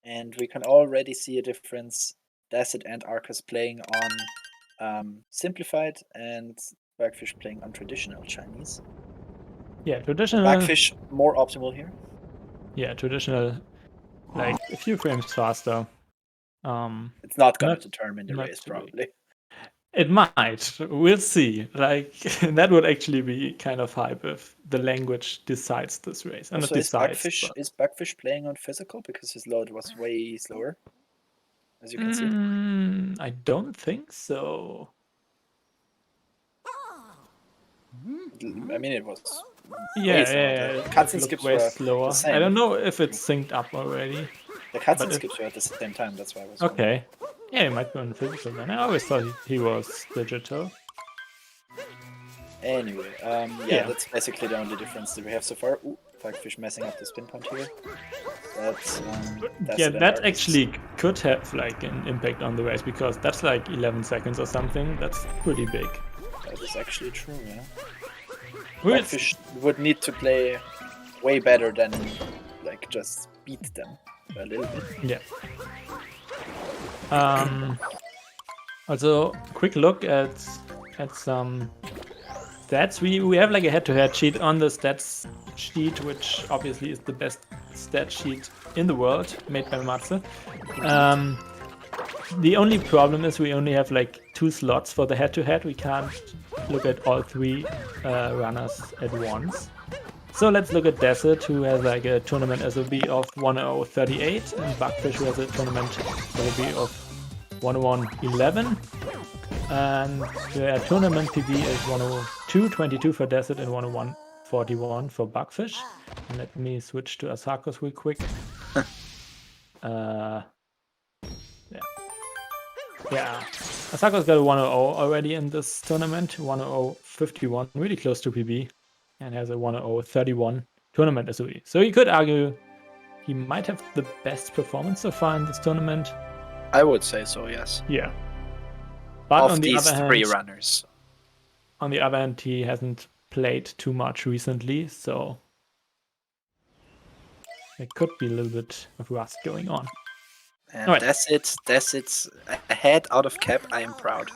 And we can already see a difference. Dacid and AzHarcos playing on simplified and Bugfish playing on traditional Chinese. Yeah, traditional. Bugfish more optimal here. Yeah, traditional, like a few frames faster. It's not going to determine the race, probably. It might. We'll see. Like that would actually be kind of hype if the language decides this race. And Also, is Bugfish playing on physical because his load was way slower, as you can see? I don't think so. I mean, it was Yeah, the cutscene skips way were slower. the same. I don't know if it's synced up already. The cutscene skips were at the same time. That's why I was okay. Yeah, it might be on physical then. I always thought he was digital. Anyway, yeah, that's basically the only difference that we have so far. Ooh, Bugfish messing up the spin point here. That's yeah, that actually could have like an impact on the race because that's like 11 seconds or something. That's pretty big. That is actually true, yeah. Bugfish would need to play way better than like just beat them a little bit. Yeah. Also, quick look at some stats. We have like a head-to-head sheet on the stats sheet, which obviously is the best stat sheet in the world, made by Matze. The only problem is we only have like 2 slots for the head-to-head. We can't look at all 3 runners at once. So let's look at Dacid, who has like a tournament SOB of 1:38, and Bugfish, who has a tournament SOB of 1:11. And the tournament PB is 1:02.22 for Dacid and 1:41 for Bugfish. And let me switch to AzHarcos real quick. Yeah, AzHarcos got a 1:00 already in this tournament, 1:51, really close to PB, and has a 1:31 tournament SOE. So you could argue he might have the best performance so far in this tournament. I would say so, yes. Yeah. But of on the these other hand, 3 runners. On the other hand, he hasn't played too much recently, so there could be a little bit of rust going on. And right. Dacid's ahead out of cap. I am proud.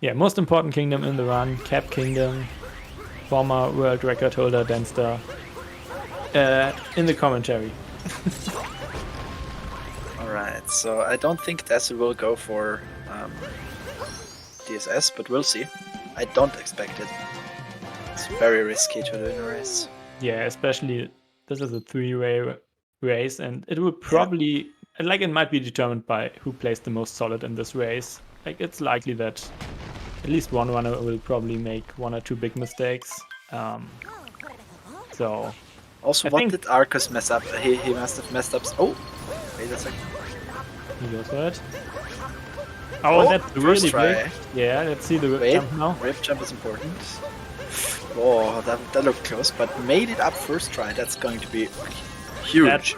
Yeah, most important kingdom in the run, Cap Kingdom, former world record holder Denster, in the commentary. Alright, so I don't think Dacid will go for DSS, but we'll see. I don't expect it. It's very risky to do in a race. Yeah, especially this is a 3-way race, and it will probably, like it might be determined by who plays the most solid in this race. Like it's likely that at least one runner will probably make 1 or 2 big mistakes. So. Also, what did AzHarcos mess up? He must have messed up. Oh, wait a second. He goes for it. Oh, that's really big. Yeah, let's see the rip jump now. Rip jump is important. Oh, that looked close, but made it up first try. That's going to be huge.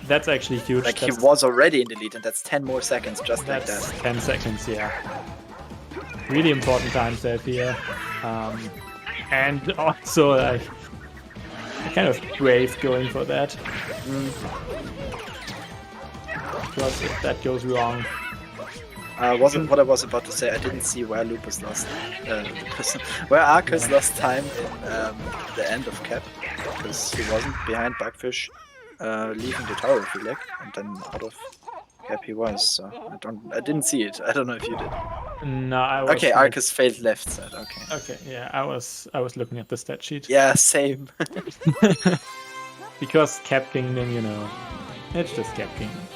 That's actually huge. Like he was already in the lead, and that's 10 more seconds, just like that. 10 seconds, yeah. Really important time save here. And also, like, kind of brave going for that. Because if that goes wrong. What I was about to say, I didn't see where Lupus lost. Where AzHarcos lost time in the end of cap, because he wasn't behind Bugfish, leaving the tower, I feel like, and then out of cap he was. So I didn't see it. I don't know if you did. No, I was. Okay, AzHarcos failed left side. Okay. Okay, yeah, I was looking at the stat sheet. Yeah, same. Because Cap Kingdom, you know, it's just Cap Kingdom.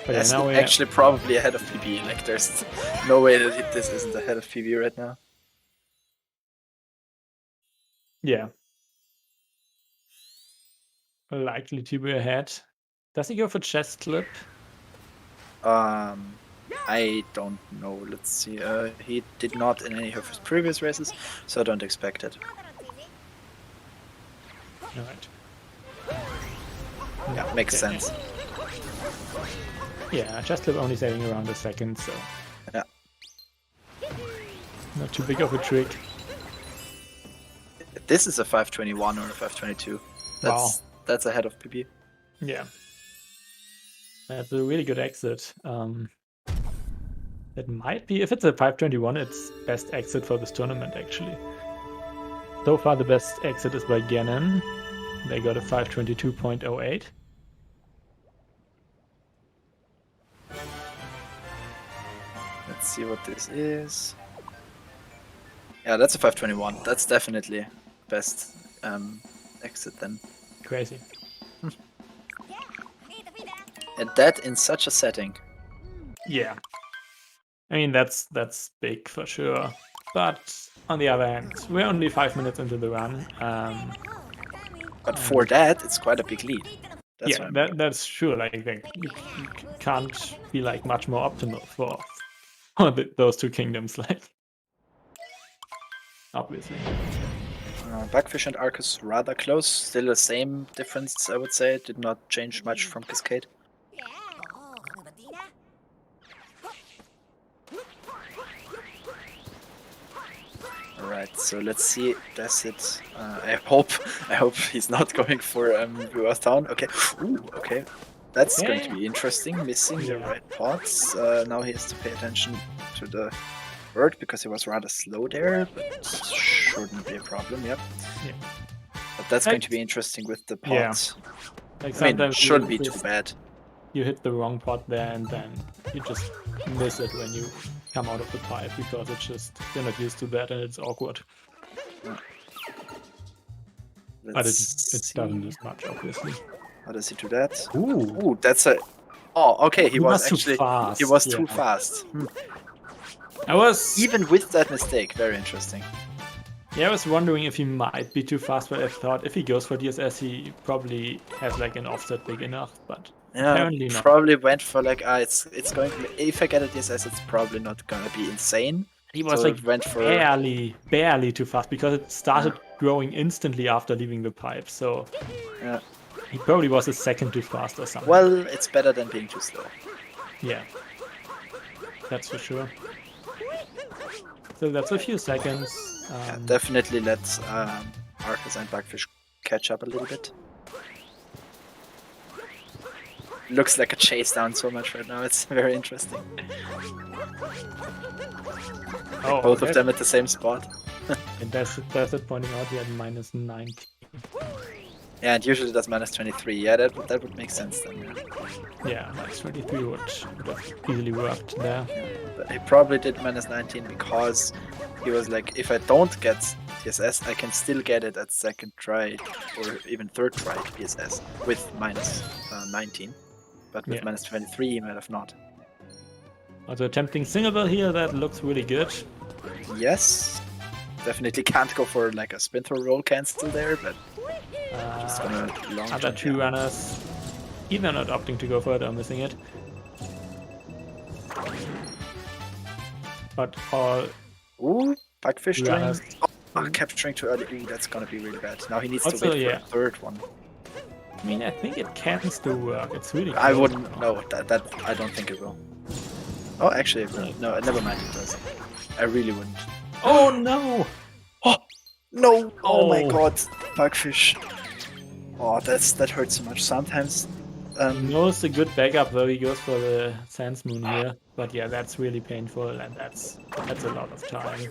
But that's now we're actually probably ahead of PB. Like, there's no way that this isn't ahead of PB right now. Yeah. Likely to be ahead. Does he go for chest clip? I don't know. Let's see. He did not in any of his previous races, so I don't expect it. Alright. Yeah, makes sense. Yeah, chest clip only saving around a second, so. Yeah. Not too big of a trick. This is a 521 or a 522. That's ahead of PP. Yeah. That's a really good exit. It might be, if it's a 521, it's best exit for this tournament, actually. So far, the best exit is by Gannon. They got a 522.08. Let's see what this is. Yeah, that's a 521. That's definitely best exit then. Crazy. And that in such a setting. Yeah. I mean, that's big for sure. But on the other hand, we're only 5 minutes into the run. But for that, it's quite a big lead. That's yeah, that's true. Like you can't be like much more optimal for those two kingdoms. Like, obviously. Bugfish and Arcus rather close. Still the same difference, I would say. Did not change much from Cascade. Alright, so let's see. Dacid. I hope he's not going for reverse down. Okay. Ooh, okay. That's going to be interesting. Missing the right pots. Now he has to pay attention to the bird because he was rather slow there, but shouldn't be a problem. Yep. Yeah. But that's going to be interesting with the pots. Yeah. Like I mean, it shouldn't be too bad. You hit the wrong pot there, and then you just miss it when you come out of the pipe because it's just you're not used to that and it's awkward. Yeah. But it doesn't do much, obviously. How does he do that? Ooh, that's a. Oh, okay. He was actually too fast. He was too fast. I was even with that mistake. Very interesting. Yeah, I was wondering if he might be too fast, but I thought if he goes for DSS, he probably has like an offset big enough, but apparently not. Probably went for like, it's going to, if I get a DSS, it's probably not gonna be insane. He was like went for barely too fast because it started growing instantly after leaving the pipe, so he probably was a second too fast or something. Well, it's better than being too slow. Yeah, that's for sure. So that's a few seconds. Definitely let Arcus and Bugfish catch up a little bit. Looks like a chase down so much right now. It's very interesting. Both of them at the same spot. And that's it pointing out he had minus 19. Yeah, and usually does minus 23. Yeah, that would make sense then. Yeah, minus 23 would have easily worked there. But he probably did minus 19 because he was like, if I don't get PSS, I can still get it at second try or even third try PSS with minus 19. But with minus 23, he might have not. Also attempting singable here, that looks really good. Yes. Definitely can't go for like a spin throw roll cancel there, but just gonna other two runners either not opting to go further or missing it. But all Bugfish capturing too early. Ooh, that's gonna be really bad. Now he needs to wait for the third one. I mean, I think it can still work. It's really close. I wouldn't know that I don't think it will. Oh, actually, it will. No, never mind. It does. I really wouldn't. Oh no! Oh no! Oh my God, Bugfish. Oh, that hurts so much. Sometimes. He knows a good backup though. He goes for the Sans Moon here, but yeah, that's really painful, and that's a lot of time.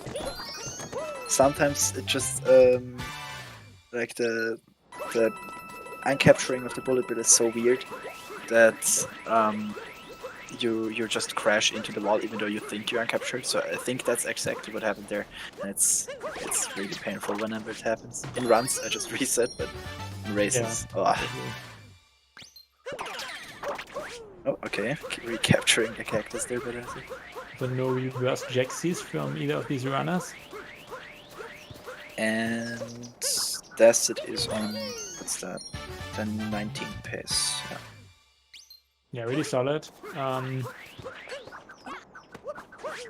Sometimes it just like the uncapturing of the bullet bill is so weird that you just crash into the wall even though you think you're uncaptured. So I think that's exactly what happened there, and it's really painful whenever it happens. In runs I just reset, but in races, Oh, okay. Recapturing a cactus there, but I think. So no reverse Jaxies from either of these runners. And Dacid is on, what's that? 10-19 pace. Yeah, really solid.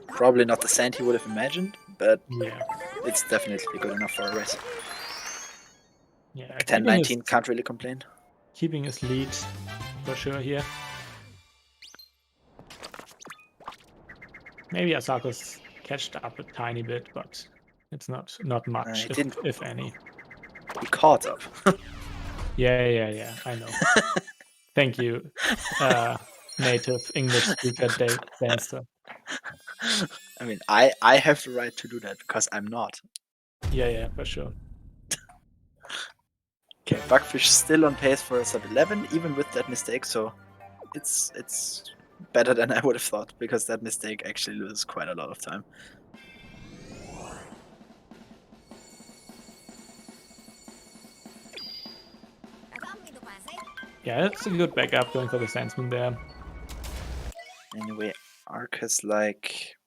Probably not the sand he would have imagined, but yeah, it's definitely good enough for a race. Yeah, 10-19, can't really complain. Keeping his lead for sure here. Maybe AzHarcos catched up a tiny bit, but it's not much, if any. He caught up. Yeah, I know. Thank you, native English speaker Dancer. I mean, I have the right to do that because I'm not. Yeah, for sure. Okay, Bugfish still on pace for a sub 11, even with that mistake, so it's better than I would have thought, because that mistake actually loses quite a lot of time. Yeah, it's a good backup going for the Sandsman there. Anyway, Ark is like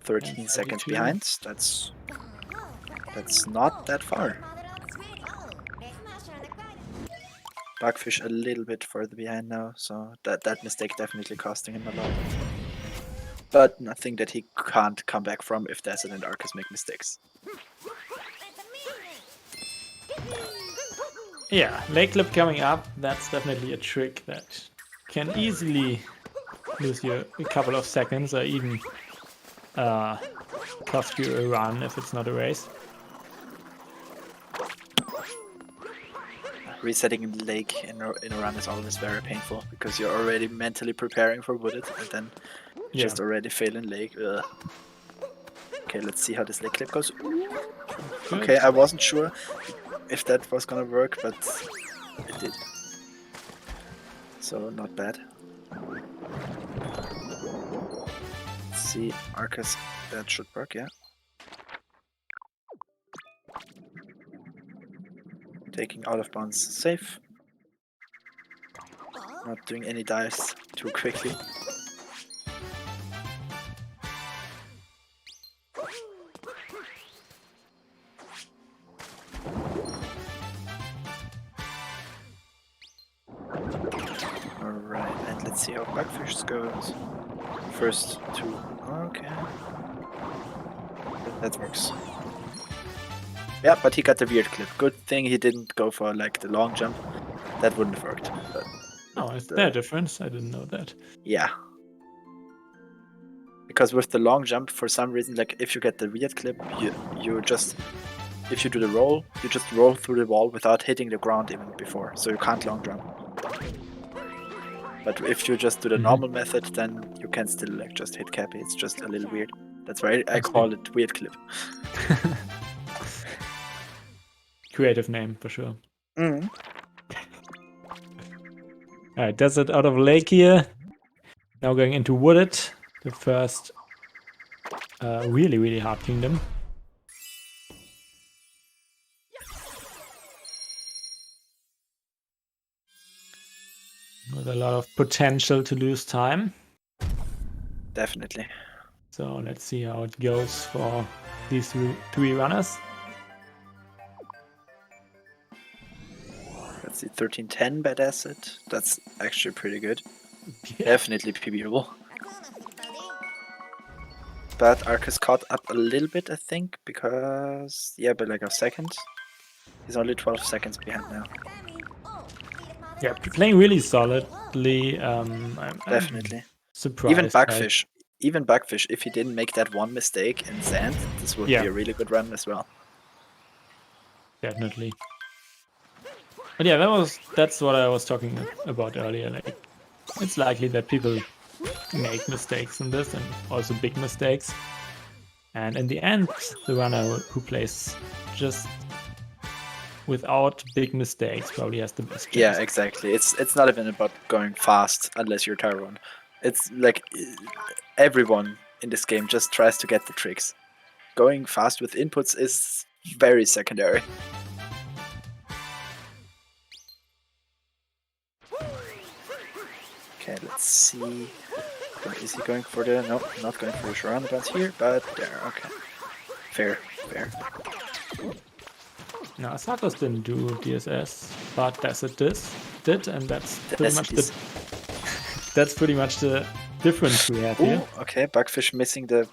13 seconds 32. behind. That's not that far. Bugfish a little bit further behind now, so that mistake definitely costing him a lot. But nothing that he can't come back from if Dacid and Arcus make mistakes. Yeah, leg clip coming up, that's definitely a trick that can easily lose you a couple of seconds or even cost you a run if it's not a race. Resetting in the lake in a run is always very painful because you're already mentally preparing for wooded and then just already fail in lake. Ugh. Okay, let's see how this lake clip goes. Good. Okay, I wasn't sure if that was gonna work, but it did. So not bad. Let's see, Arcus, that should work, yeah. Taking out of bounds safe. Not doing any dives too quickly. Alright, and let's see how Bugfish goes. First two. Okay. That works. Yeah, but he got the weird clip. Good thing he didn't go for like the long jump. That wouldn't have worked. But oh, is there a difference? I didn't know that. Yeah. Because with the long jump, for some reason, like if you get the weird clip, you just, if you do the roll, you just roll through the wall without hitting the ground even before, so you can't long jump. But if you just do the normal method, then you can still like just hit Cappy. It's just a little weird. That's why I call it weird clip. Creative name for sure. Mm-hmm. Alright, Desert out of lake here. Now going into Wooded, the first really hard kingdom. With a lot of potential to lose time. Definitely. So let's see how it goes for these three runners. Let's see, 1310 by Dacid. That's actually pretty good. Yeah. Definitely PBable. But Arcus caught up a little bit, I think, because, yeah, by like a second. He's only 12 seconds behind now. Yeah, playing really solidly. Definitely. Surprised. Even Bugfish, if he didn't make that one mistake in sand, this would be a really good run as well. Definitely. But yeah, that's what I was talking about earlier. Like, it's likely that people make mistakes in this, and also big mistakes. And in the end, the runner who plays just without big mistakes probably has the best chance. Yeah, exactly. It's not even about going fast unless you're Tyrone. It's like everyone in this game just tries to get the tricks. Going fast with inputs is very secondary. Okay, let's see. Or is he going for the... No, not going for the surround bounce here, but there, okay. Fair. No, AzHarcos didn't do DSS, but Dacid did, and that's pretty much the difference we have here. Okay, Bugfish missing the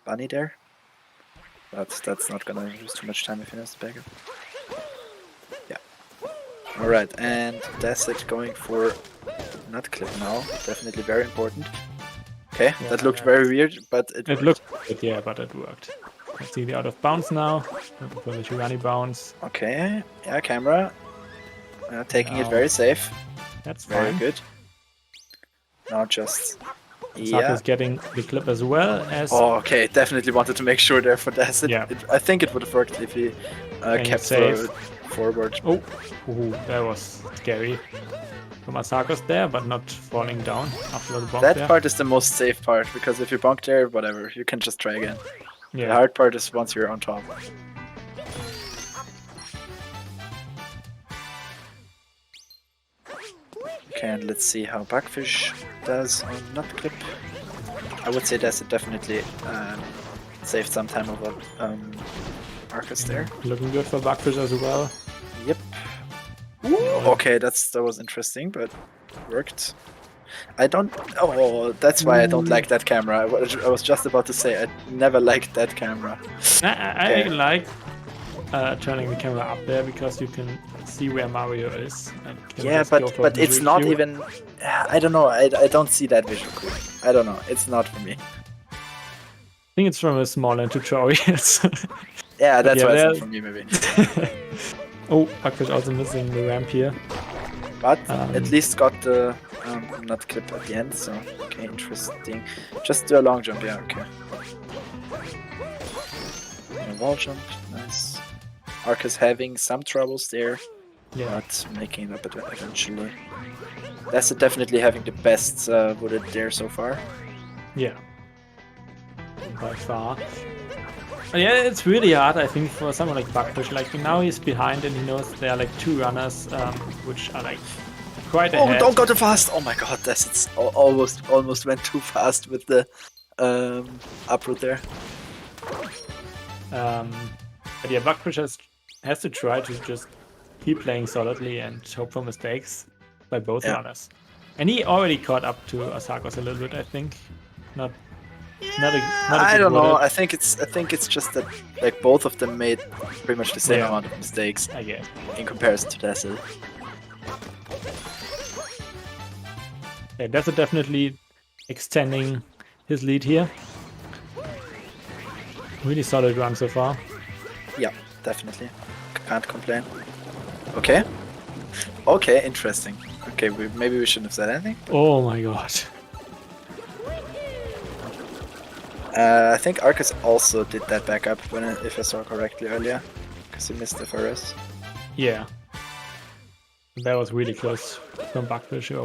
bunny there. That's not gonna lose too much time if he knows the backup. Yeah. Alright, and Dacid going for nut clip now. Definitely very important. Okay, yeah, that looked very weird, but it looked good, yeah, but it worked. Let's see the out of bounds now. Looking for the Shirani bounce. Okay, yeah, camera. Taking it No. very safe. That's Very fine. good. Now just... AzHarcos Yeah. getting the clip as well as Oh, okay. Definitely wanted to make sure there for Dacid. Yeah. I think it would have worked if he Playing it kept safe. forward. Oh, ooh, that was scary from AzHarcos there, but not falling down after the bonk That there. part is the most safe part, because if you bonk there, whatever, you can just try again. Yeah. The hard part is once you're on top. Okay, and let's see how Bugfish does on Nut Clip. I would say Dacid definitely saved some time over Arcus there. Looking good for Bugfish as well. Yep. Ooh, okay, that was interesting, but worked. I don't... Oh, that's why I don't like that camera. I was just about to say, I never liked that camera. I like turning the camera up there because you can see where Mario is. And can Yeah, just go for but the it's not view. even... I don't know, I don't see that visual cool. I don't know, it's not for me. I think it's from a smaller tutorials. Yeah, that's yeah, why it's not for me, maybe. Oh, Bugfish also missing the ramp here. But at least got the nut clip at the end, so okay, interesting. Just do a long jump, yeah, okay. A wall jump, nice. Arcus having some troubles there, but making it up eventually. That's definitely having the best wooded there so far. Yeah, by far. But yeah, it's really hard, I think, for someone like Bugfish. Like, now he's behind and he knows there are like 2 runners, which are like quite ahead. Oh, don't go too fast! Oh my god, that's almost went too fast with the uproot there. But yeah, Bugfish has to try to just keep playing solidly and hope for mistakes by both runners. And he already caught up to AzHarcos a little bit, I think. Not a I don't know. wooded. I think it's just that like both of them made pretty much the same amount of mistakes. I guess. In comparison to Dacid. Yeah, Dacid definitely extending his lead here. Really solid run so far. Yeah, definitely. Can't complain. Okay. Okay, interesting. Okay, maybe we shouldn't have said anything. Oh my god. I think Arcus also did that backup, if I saw correctly earlier, because he missed the FRS. Yeah. That was really close from Bugfish, who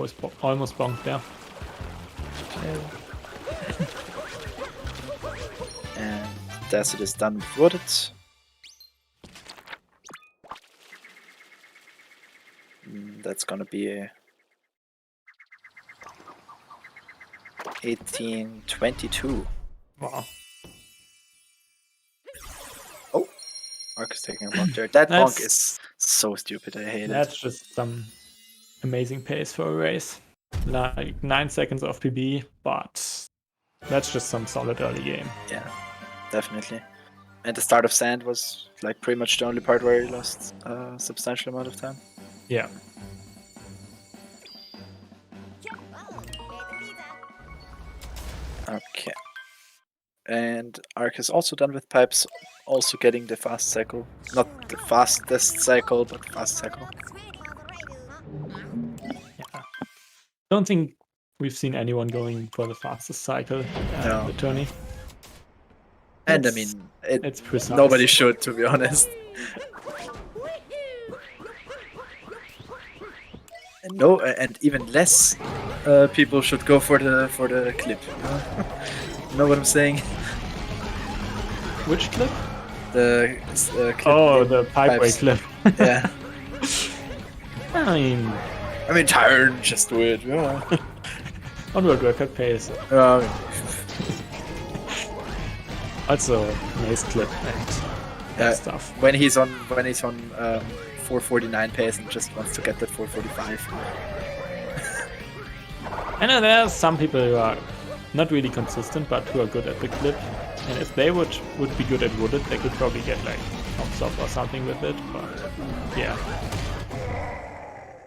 almost bonked there. And Dacid is done with wooded. That's gonna be a 18-22. Wow. Oh, Arcus taking a bonk there. That bonk is so stupid, I hate it. That's just some amazing pace for a race. Like 9 seconds of PB, but that's just some solid early game. Yeah, definitely. And the start of Sand was like pretty much the only part where he lost a substantial amount of time. Yeah. Okay. And Arcus also done with pipes, also getting the fast cycle. Not the fastest cycle, but fast cycle. Yeah. Don't think we've seen anyone going for the fastest cycle in the tourney. And I mean, it's precise. Nobody should, to be honest. And and even less people should go for the clip. You know what I'm saying? Which clip? The clip. Oh, the pipeway clip. Yeah. I mean, turn, just do it. Yeah. Onward record pace. Also, nice clip and stuff. When he's on 449 pace and just wants to get that 445. I know there are some people who are not really consistent, but who are good at the clip. And if they would be good at wooded, they could probably get like tops up or something with it. But yeah,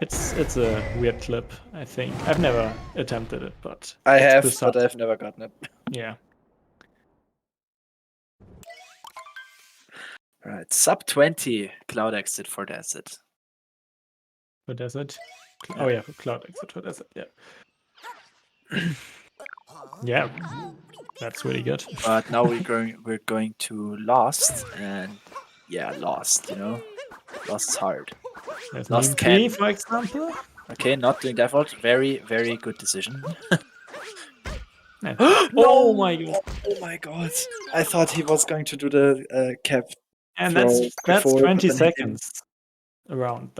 it's a weird clip. I think I've never attempted it, but I have, but I've never gotten it. Yeah. Right, sub 20 cloud exit for Dacid. for Dacid. Oh yeah, for Cloud Exit for Dacid, yeah. Yeah, that's really good. But now we're going to Lost, and yeah, Lost. You know, Lost is hard. There's Lost Meme Tree, can. for example. Okay, not doing default. Very, very good decision. Yeah. No! Oh my god. Oh my god! I thought he was going to do the cap And throw that's before, 20 but then he didn't. seconds. Around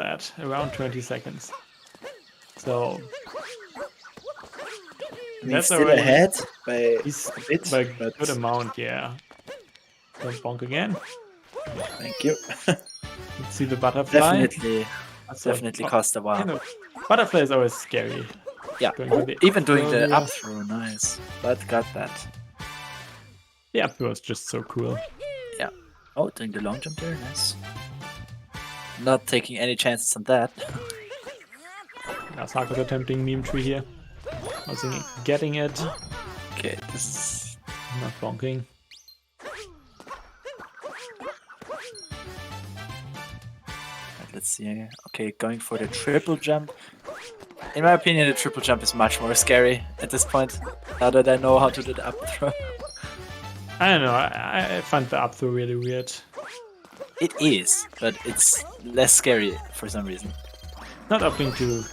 20 seconds. So I mean, that's still already ahead by he's a bit, by a but good amount, yeah. Don't bonk again. thank you. Let's see the butterfly. Definitely cost a while. You know, butterfly is always scary. Yeah, Going for the even doing the throw up throw, nice. But got that. The up throw is just so cool. Yeah. Oh, doing the long jump there, nice. Not taking any chances on that. AzHarcos attempting Meme Tree here. Also getting it. Okay, this is... Not bonking. Let's see. Okay, going for the triple jump. In my opinion, the triple jump is much more scary at this point. Now that I know how to do the up throw. I don't know, I find the up throw really weird. It is, but it's less scary for some reason. Not opting to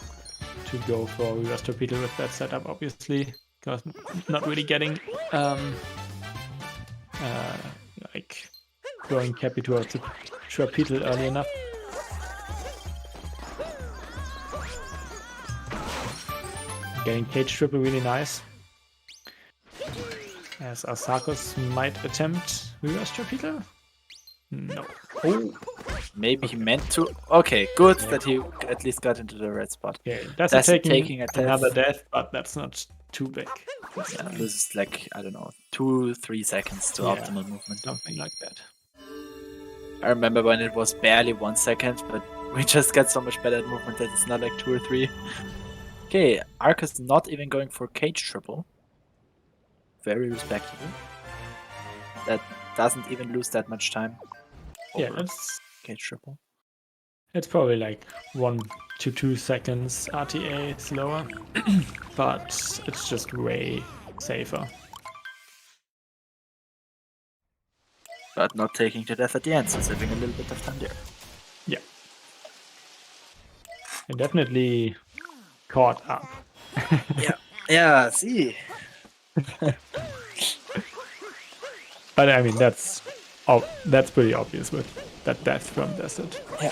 go for reverse torpedo with that setup, obviously, because not really getting like going Cappy towards the torpedo early enough. Getting cage triple really nice. As AzHarcos might attempt reverse torpedo. No. Oh. Maybe he meant to. Okay, good that he at least got into the red spot. Okay, that's taking a another death, but that's not too big. Yeah, loses like, I don't know, 2-3 seconds to optimal movement. Something like that. I remember when it was barely 1 second, but we just got so much better at movement that it's not like 2 or 3. Okay, Arcus not even going for cage triple. Very respectable. That doesn't even lose that much time. Yeah, that's cage triple. It's probably like 1 to 2 seconds RTA slower, but it's just way safer. But not taking the death at the end, so saving a little bit of time there. Yeah. And definitely caught up. Yeah, see. But I mean, that's pretty obvious with that death from Dacid. Yeah.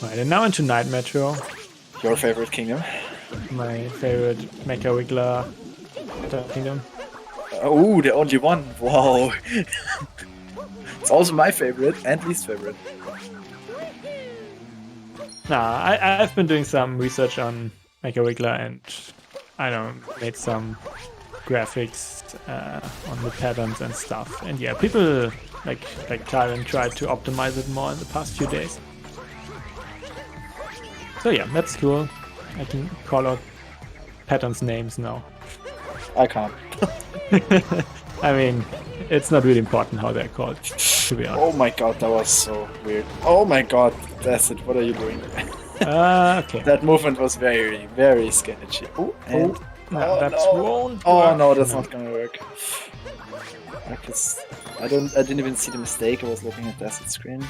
Right, and now into Night Metro. Your favorite kingdom? My favorite Mecha Wiggler kingdom. Oh, the only one. Wow. It's also my favorite and least favorite. Nah, I've been doing some research on Mecha Wiggler and I don't know, made some graphics on the patterns and stuff. And yeah, people like Tyron tried to optimize it more in the past few days. So yeah, that's cool. I can call out patterns names now. I can't. I mean, it's not really important how they're called, to be honest. Oh my god, that was so weird. Oh my god, Dacid, what are you doing? Okay. That movement was very, very sketchy. No, that's won't Oh work. no, that's not gonna work. I didn't even see the mistake. I was looking at Dacid's screen.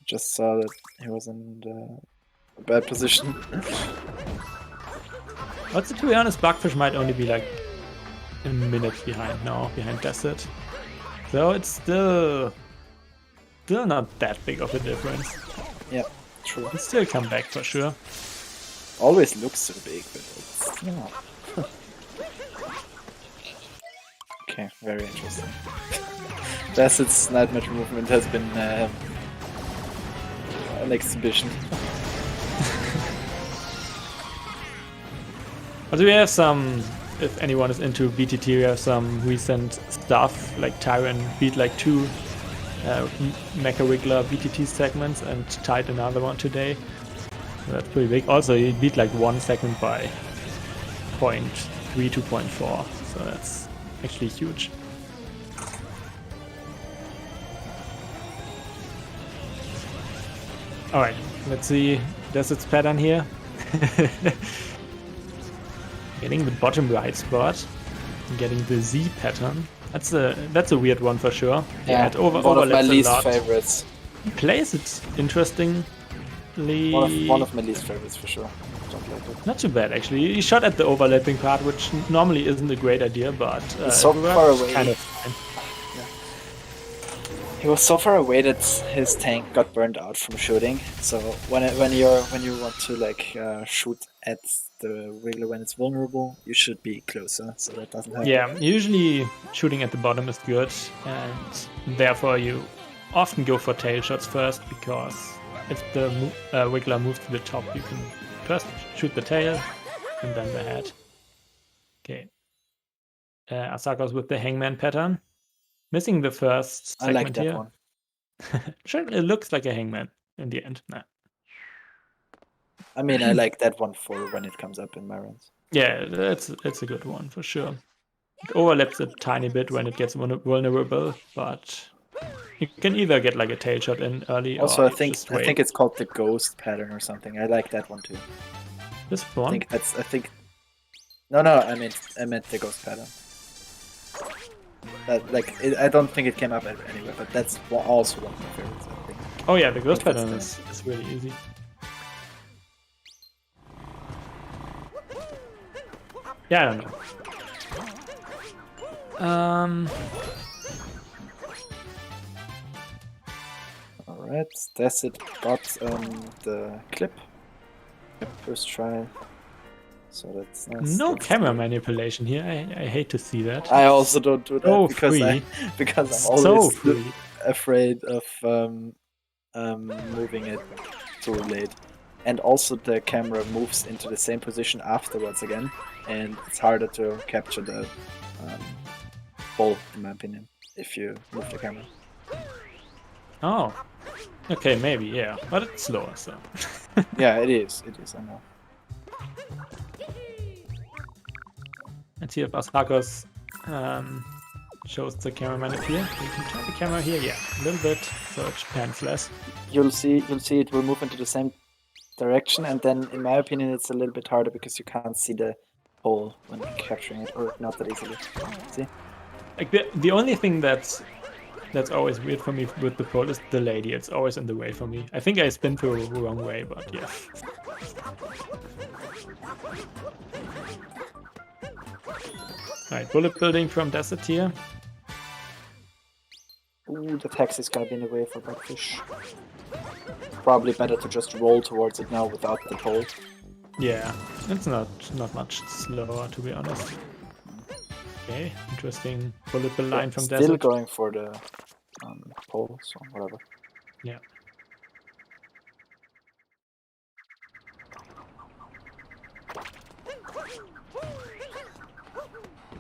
Just saw that he was in a bad position. Also, to be honest, Bugfish might only be like a minute behind now, behind Dacid. So it's still not that big of a difference. Yeah, true. He'll still come back for sure. Always looks so big, but it's not. Okay, very interesting. Dacid's Night Metro movement has been an exhibition. But we have some, if anyone is into BTT, we have some recent stuff, like Tyron beat like 2 Mecha Wiggler BTT segments and tied another one today. So that's pretty big. Also, he beat like 1 second by 0.3 to 0.4, so that's actually huge. Alright, Let's see Dacid's pattern here. Getting the bottom right spot. Getting the Z pattern. That's a weird one for sure. Yeah, it one of my overlaps a least lot. favorites. He plays it interestingly. One of my least favorites for sure. Don't like it. Not too bad actually. He shot at the overlapping part, which normally isn't a great idea, but He's so far away. Kind of fine. He was so far away that his tank got burned out from shooting. So when you want to like shoot at the Wiggler when it's vulnerable, you should be closer so that doesn't happen. Yeah, usually shooting at the bottom is good, and therefore you often go for tail shots first, because if the Wiggler moves to the top, you can first shoot the tail and then the head. Okay. AzHarcos with the hangman pattern. Missing the first segment I like that here. one. Sure, it looks like a hangman in the end. Nah. I mean, I like that one for when it comes up in my runs. Yeah, it's a good one for sure. It overlaps a tiny bit when it gets vulnerable, but you can either get like a tail shot in early, Also, or I think it's called the ghost pattern or something. I like that one too. This one. No, I meant the ghost pattern. I don't think it came up anywhere, but that's also one of my favorites. I think. Oh yeah, the ghost pattern is really easy. Yeah, I don't know. Alright, Dacid got the clip. First try. So that's nice. No that's camera good. manipulation here. I hate to see that. I also don't do that because I'm always afraid of moving it too late. And also the camera moves into the same position afterwards again, and it's harder to capture the ball, in my opinion, if you move the camera. Oh, okay, maybe, yeah, but it's slower, so. Yeah, it is, I know. Let's see if AzHarcos shows the cameraman up here. You can turn the camera here, yeah, a little bit, so it pans less. You'll see it will move into the same direction, and then in my opinion it's a little bit harder because you can't see the hole when capturing it, or not that easily. See? Like the only thing that's always weird for me with the pole is the lady. It's always in the way for me. I think I spin the wrong way, but yeah. Alright, bullet building from Dacid here. Ooh, the taxi's gonna be in the way for Bugfish. Probably better to just roll towards it now without the pole. Yeah, it's not much slower, to be honest. Okay, interesting bullet bill line from Dacid. Still going for the pole, so whatever. Yeah.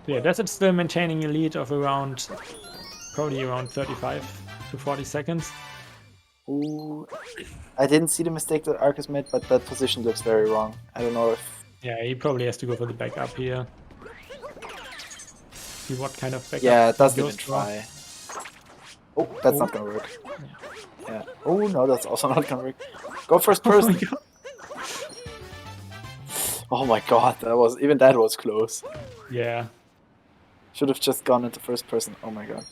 Yeah, Dacid still maintaining a lead of probably around 35 to 40 seconds. Ooh, I didn't see the mistake that AzHarcos made, but that position looks very wrong. I don't know if... Yeah, he probably has to go for the backup here. See what kind of backup. Yeah, it doesn't even try. Oh, that's not gonna work. Yeah. Oh no, that's also not gonna work. Go first person. Oh my god, that was close. Yeah. Should have just gone into first person. Oh my god.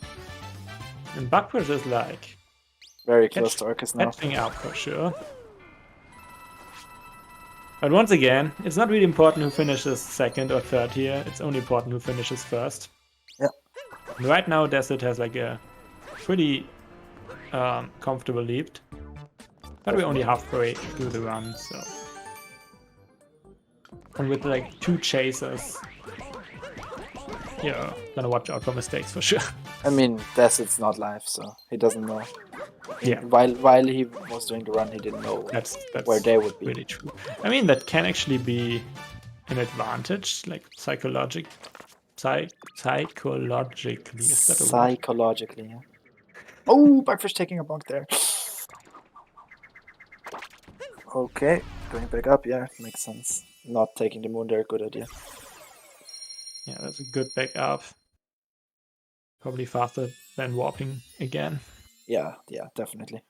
And Bugfish is like very close to AzHarcos now. Catching up for sure. But once again, it's not really important who finishes second or third here. It's only important who finishes first. Yeah. And right now, Dacid has like a pretty comfortable lead. But we're only halfway through the run, so. And with like 2 chasers, yeah, gonna watch out for mistakes for sure. I mean, Dacid's not live, so he doesn't know. Yeah. While he was doing the run, he didn't know that's where they would be. Really true. I mean, that can actually be an advantage, like psychologically. Is that a word? Psychologically, yeah. Oh, Bugfish taking a bonk there. Okay, going back up, yeah, makes sense. Not taking the moon there, good idea. Yeah, that's a good backup. Probably faster than warping again. Yeah, definitely.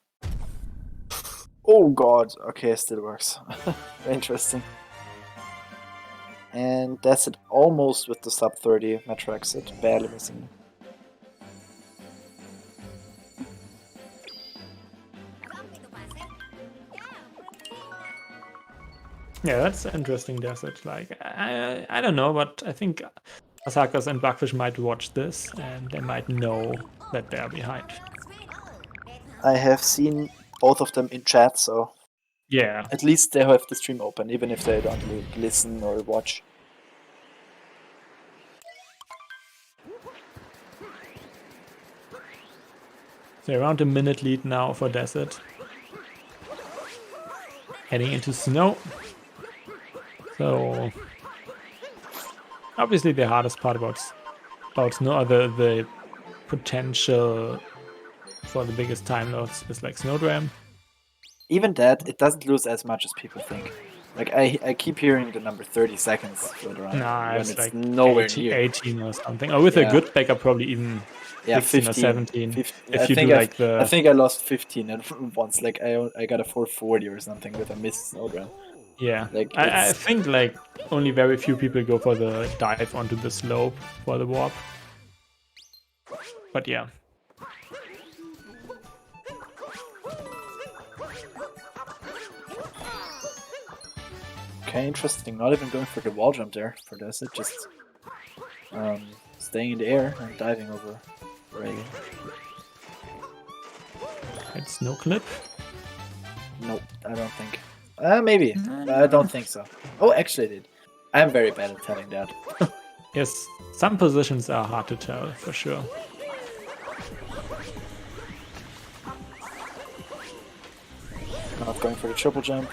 Oh god, okay, still works. Interesting. And that's it, almost with the sub 30 metro exit, barely missing. Yeah, that's interesting, Dacid. Like, I don't know, but I think AzHarcos and Bugfish might watch this and they might know that they're behind. I have seen both of them in chat, so Yeah. at least they have the stream open, even if they don't listen or watch. So around a minute lead now for Dacid. Heading into snow. So obviously the hardest part about snow, or the potential for the biggest time loss is like Snowdram. Even that, it doesn't lose as much as people think. Like, I keep hearing the number 30 seconds float around Nah, when it's it's like nowhere 18, near. 18 or something. Or with a good backup, probably even 16 or 17. 15. If you do like the... I think I lost 15 at once. Like, I got a 440 or something with a missed snowdram. Yeah, like I think like only very few people go for the dive onto the slope for the warp. But yeah. Okay, interesting. Not even going for the wall jump there for this. It just staying in the air and diving over Reagan. It's no clip. Nope, I don't think. Maybe, but I don't think so. Oh, actually, I did. I'm very bad at telling that. Yes, some positions are hard to tell for sure. Not going for the triple jump,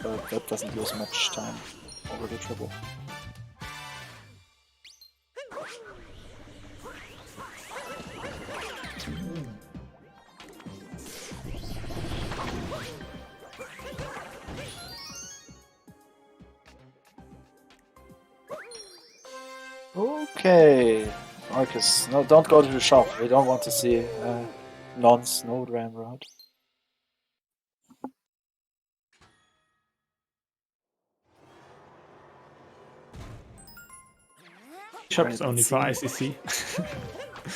but that doesn't lose much time over the triple. Okay, Marcus, no, don't go to the shop. We don't want to see non-snowdram route. Shop is only for ICC.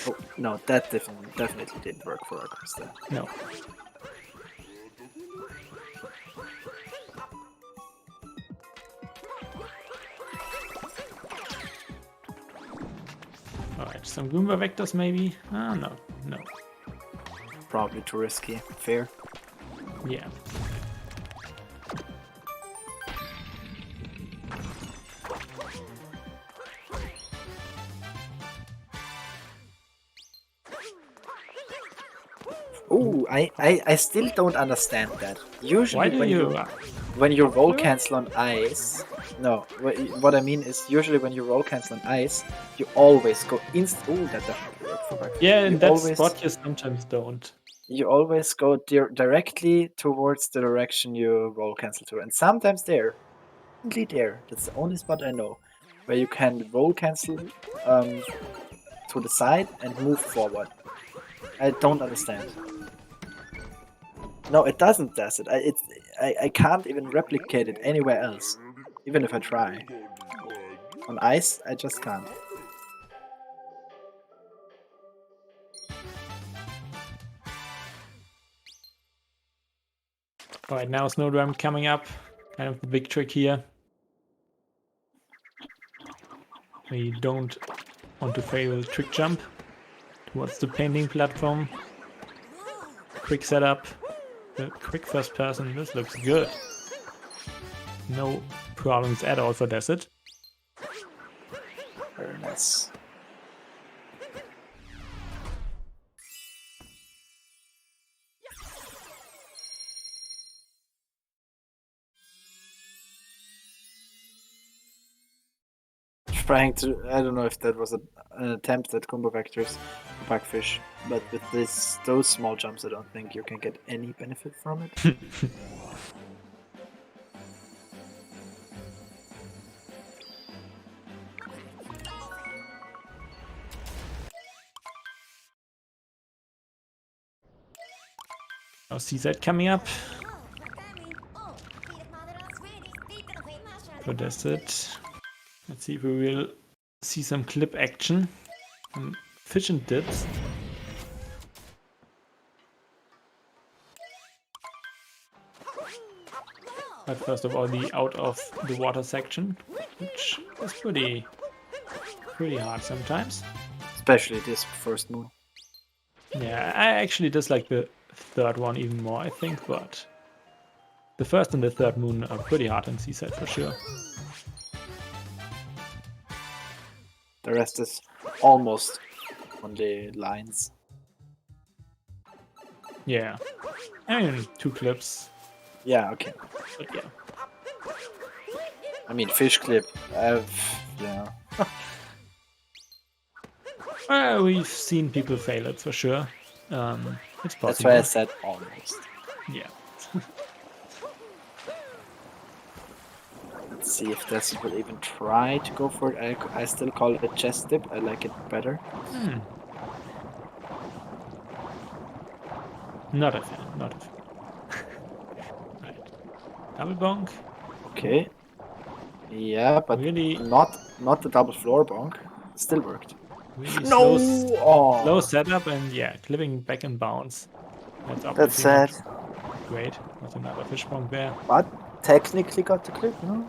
Oh, no, that definitely didn't work for AzHarcos then. No. Alright, some Goomba vectors maybe? Ah, no. Probably too risky. Fair. Yeah. Ooh, I still don't understand that. Usually when you roll cancel on ice, no, what I mean is usually when you roll cancel on ice, you always go Ooh, that definitely worked for Bugfish. Yeah, in that spot you sometimes don't. You always go directly towards the direction you roll cancel to, and sometimes there. Only there. That's the only spot I know where you can roll cancel to the side and move forward. I don't understand. No, it doesn't, Dacid. I can't even replicate it anywhere else, even if I try. On ice, I just can't. Alright, now Snowdram coming up. Kind of the big trick here. We don't want to fail trick jump towards the painting platform. Quick setup. The quick first person. This looks good. No problems at all for Dacid. Very nice. Trying to, I don't know if that was an attempt at combo vectors for Bugfish, but with those small jumps, I don't think you can get any benefit from it. Now CZ coming up. for Dacid. Let's see if we will see some clip action. Fish and dips. But first of all, the out of the water section, which is pretty hard sometimes. Especially this first moon. Yeah, I actually dislike the third one even more, I think, but the first and the third moon are pretty hard on Seaside for sure. The rest is almost on the lines. Yeah, I mean 2 clips, Yeah, okay. but yeah. I mean, fish clip. Yeah. We've seen people fail it for sure. It's possible. That's why I said almost. Yeah. Let's see if Dacid will even try to go for it. I still call it a chest dip. I like it better. Not a fan, not a fan. Right. Double bonk. Okay. Yeah, but Really, not the double floor bonk. Still worked. really No! slow setup and yeah, clipping back and bounce. That's That's obviously sad. not great. Not another fish bonk there. But technically got the clip, no?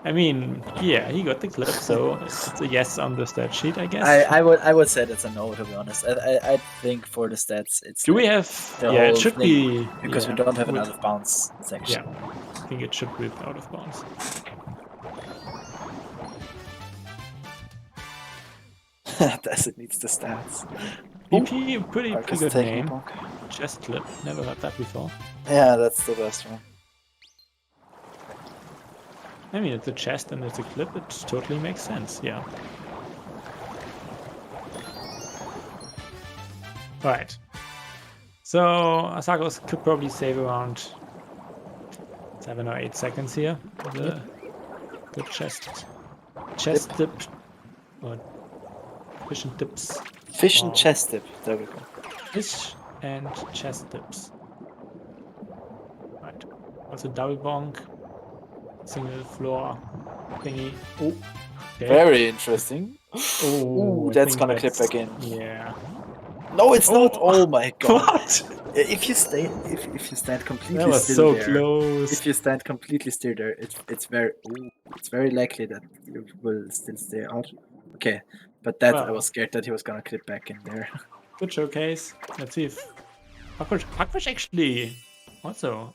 I mean, yeah, he got the clip, so it's a yes on the stat sheet, I guess. I would say that's a no, to be honest. I think for the stats it's. Do we like have? the Yeah, it whole should thing, be because yeah, we don't have with- an out of bounds section. Yeah, I think it should be out of bounds. Dacid needs the stats. BP, pretty Arcus good taking name. bonk. Chest clip, never heard that before. Yeah, that's the best one. I mean, it's a chest and it's a clip, it totally makes sense, yeah. Right. So, AzHarcos could probably save around 7 or 8 seconds here. The chest dip. Or fish and dips. Fish and Wow. chest dip. There we go. Fish and chest dips. Right. Also double bonk. Single floor thingy. Oh, okay. Very interesting. Oh, Ooh, I that's think gonna clip back in. Yeah. No, it's Oh. not. Oh my god. What? If you stand completely That was still so there, close. if you stand completely still there, it's very likely that you will still stay out. Okay, but that I Wow. was scared that he was gonna clip back in there. Good showcase. Let's see if Bugfish actually also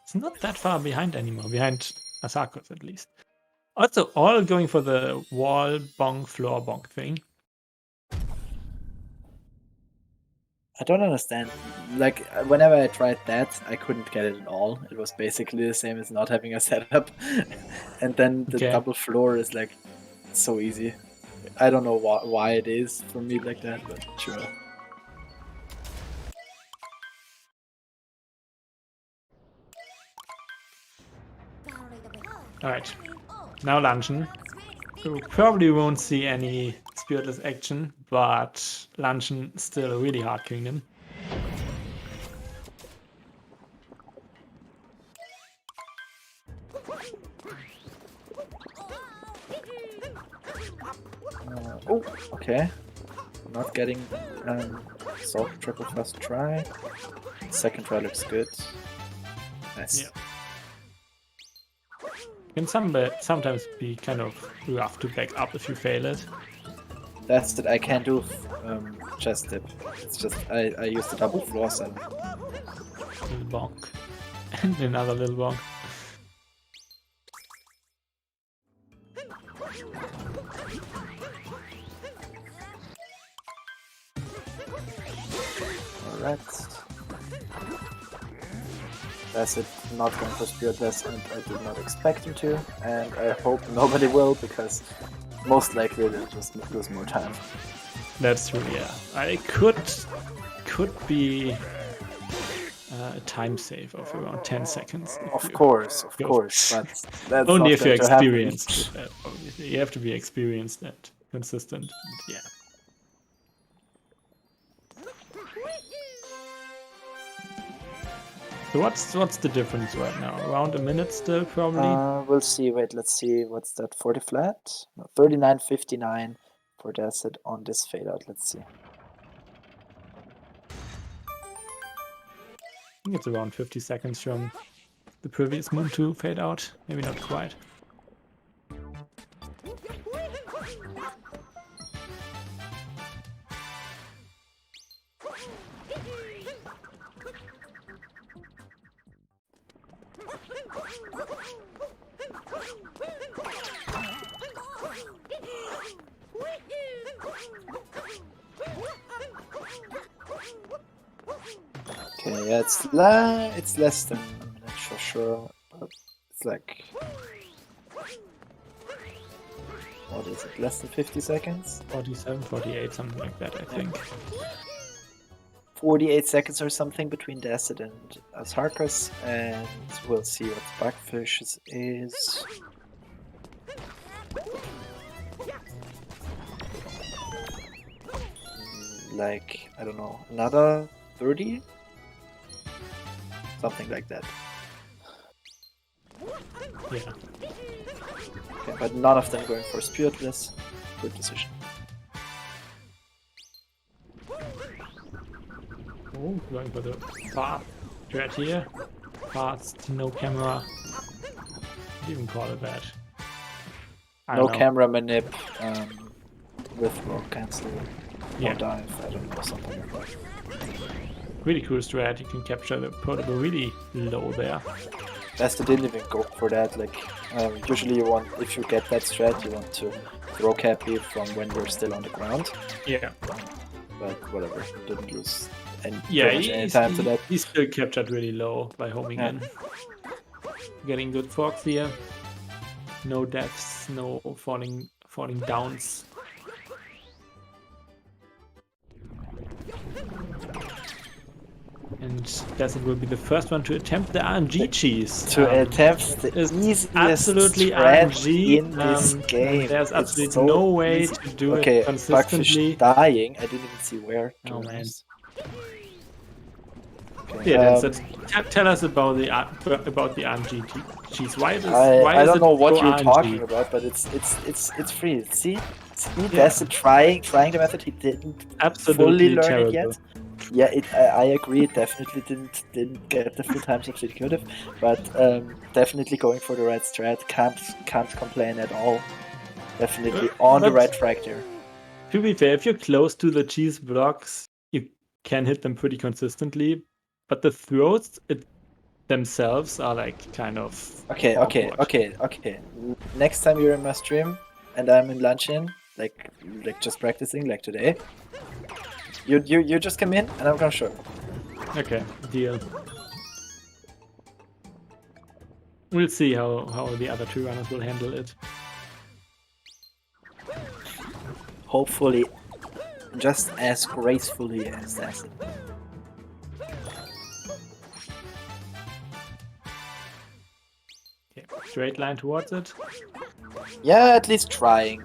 it's not that far behind anymore. Behind AzHarcos at least. Also, all going for the wall bonk, floor bonk thing. I don't understand. Like whenever I tried that, I couldn't get it at all. It was basically the same as not having a setup, and then the Okay. double floor is like so easy. I don't know why it is for me like that, but sure. Alright. Now luncheon. We probably won't see any spiritless action, but luncheon still a really hard kingdom. Oh, okay. Not getting salt triple first try. Second try looks good. Nice. Yeah. Can sometimes be kind of rough to back up if you fail it. That's it. I can't do chest dip. It's just I use the double floor seven. Little bonk. And another little bonk. Alright. That's it. Not going for spiritless, and I did not expect him to, and I hope nobody will, because most likely they'll just lose more time. That's true, yeah. I could be a time save of around 10 seconds. Of course, go. but that's Only not if you're going to happen. experienced. Obviously. You have to be experienced and consistent. And yeah. So what's the difference right now? Around a minute still, probably? We'll see. Wait, let's see. What's that? 40 flat? No, 39.59 for Dacid on this fade out. Let's see. I think it's around 50 seconds from the previous moon to fade out. Maybe not quite. Okay, yeah, it's less than a minute for sure. But it's like, what is it? Less than 50 seconds? 47, 48, something like that, I think. 48 seconds or something between Dacid and AzHarcos, and we'll see what Bugfish is. Like, I don't know, another 30? Something like that. Yeah. Okay, but none of them going for Spiritless. Good decision. Oh, going for the fast strat here. Fast, no camera. I'd even call it that. I No don't know. camera manip with roll cancel Yeah. or dive, I don't know, something like that. Really cool strat. You can capture the portable really low there. Dacid didn't even go for that. Like, usually you want, if you get that strat, you want to throw Cappy from when you're still on the ground. Yeah. But whatever, didn't lose any, Yeah, pretty much any time to that. he still captured really low by homing Yeah. in. Getting good forks here. No deaths, no falling downs. And Dacid will be the first one to attempt the RNG cheese. To attempt the is easiest absolutely strat RNG in this game. There's It's absolutely so no way easy. to do Okay, it consistently. Bugfish dying. I didn't even see where. to Oh, be man. honest. Okay, Yeah, tell us about the RNG cheese. Why I is don't it know what so you're RNG? talking about, but it's free. See, Yeah. Dacid trying the method. He didn't Absolutely fully learn terrible. it yet. Yeah, I agree. It definitely didn't get the full time substitutive, but definitely going for the right strat. Can't complain at all. Definitely on the But- right track there. To be fair, if you're close to the cheese blocks, you can hit them pretty consistently. But the throws themselves are like kind of Okay. awkward. Next time you're in my stream and I'm in luncheon, like just practicing, like today, you just come in and I'm gonna show you. Okay, deal. We'll see how the other two runners will handle it. Hopefully, just as gracefully as Dacid. Okay, straight line towards it. Yeah, at least trying.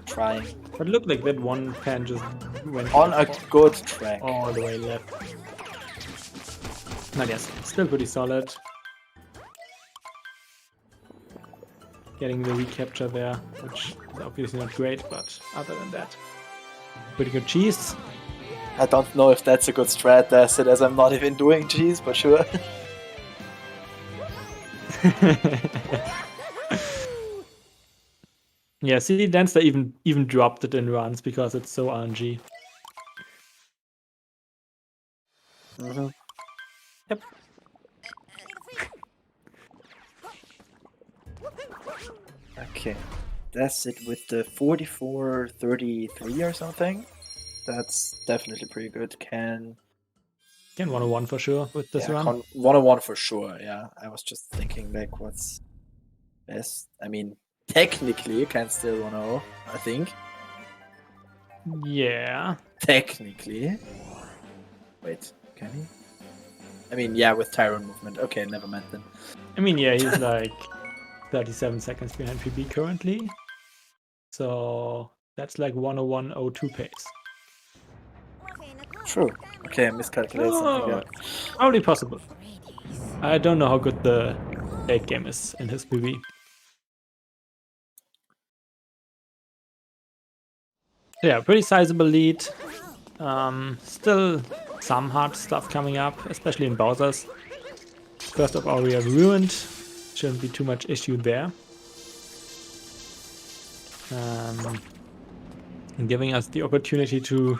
But look like that one pan just went On a good track. all the way left. I guess still pretty solid. Getting the recapture there, which is obviously not great, but other than that, pretty good cheese. I don't know if that's a good strat, Dacid, as I'm not even doing cheese, but sure. Yeah, see, Danster even dropped it in runs because it's so RNG. Mm-hmm. Yep. Okay, that's it with the 44-33 or something. That's definitely pretty good. Can 101 for sure with this run. 101 for sure. Yeah, I was just thinking like what's best. I mean, technically you can still 100, I think. Yeah. Technically. Wait, can he? I mean, yeah, with Tyrone movement. Okay, never mind then. I mean, yeah, he's like 37 seconds behind PB currently. So that's like 101.02 pace. True. Okay, I miscalculated something there. Probably possible. I don't know how good the late game is in his PV. Yeah, pretty sizable lead. Still some hard stuff coming up, especially in Bowser's. First of all, we have Ruined. Shouldn't be too much issue there. And giving us the opportunity to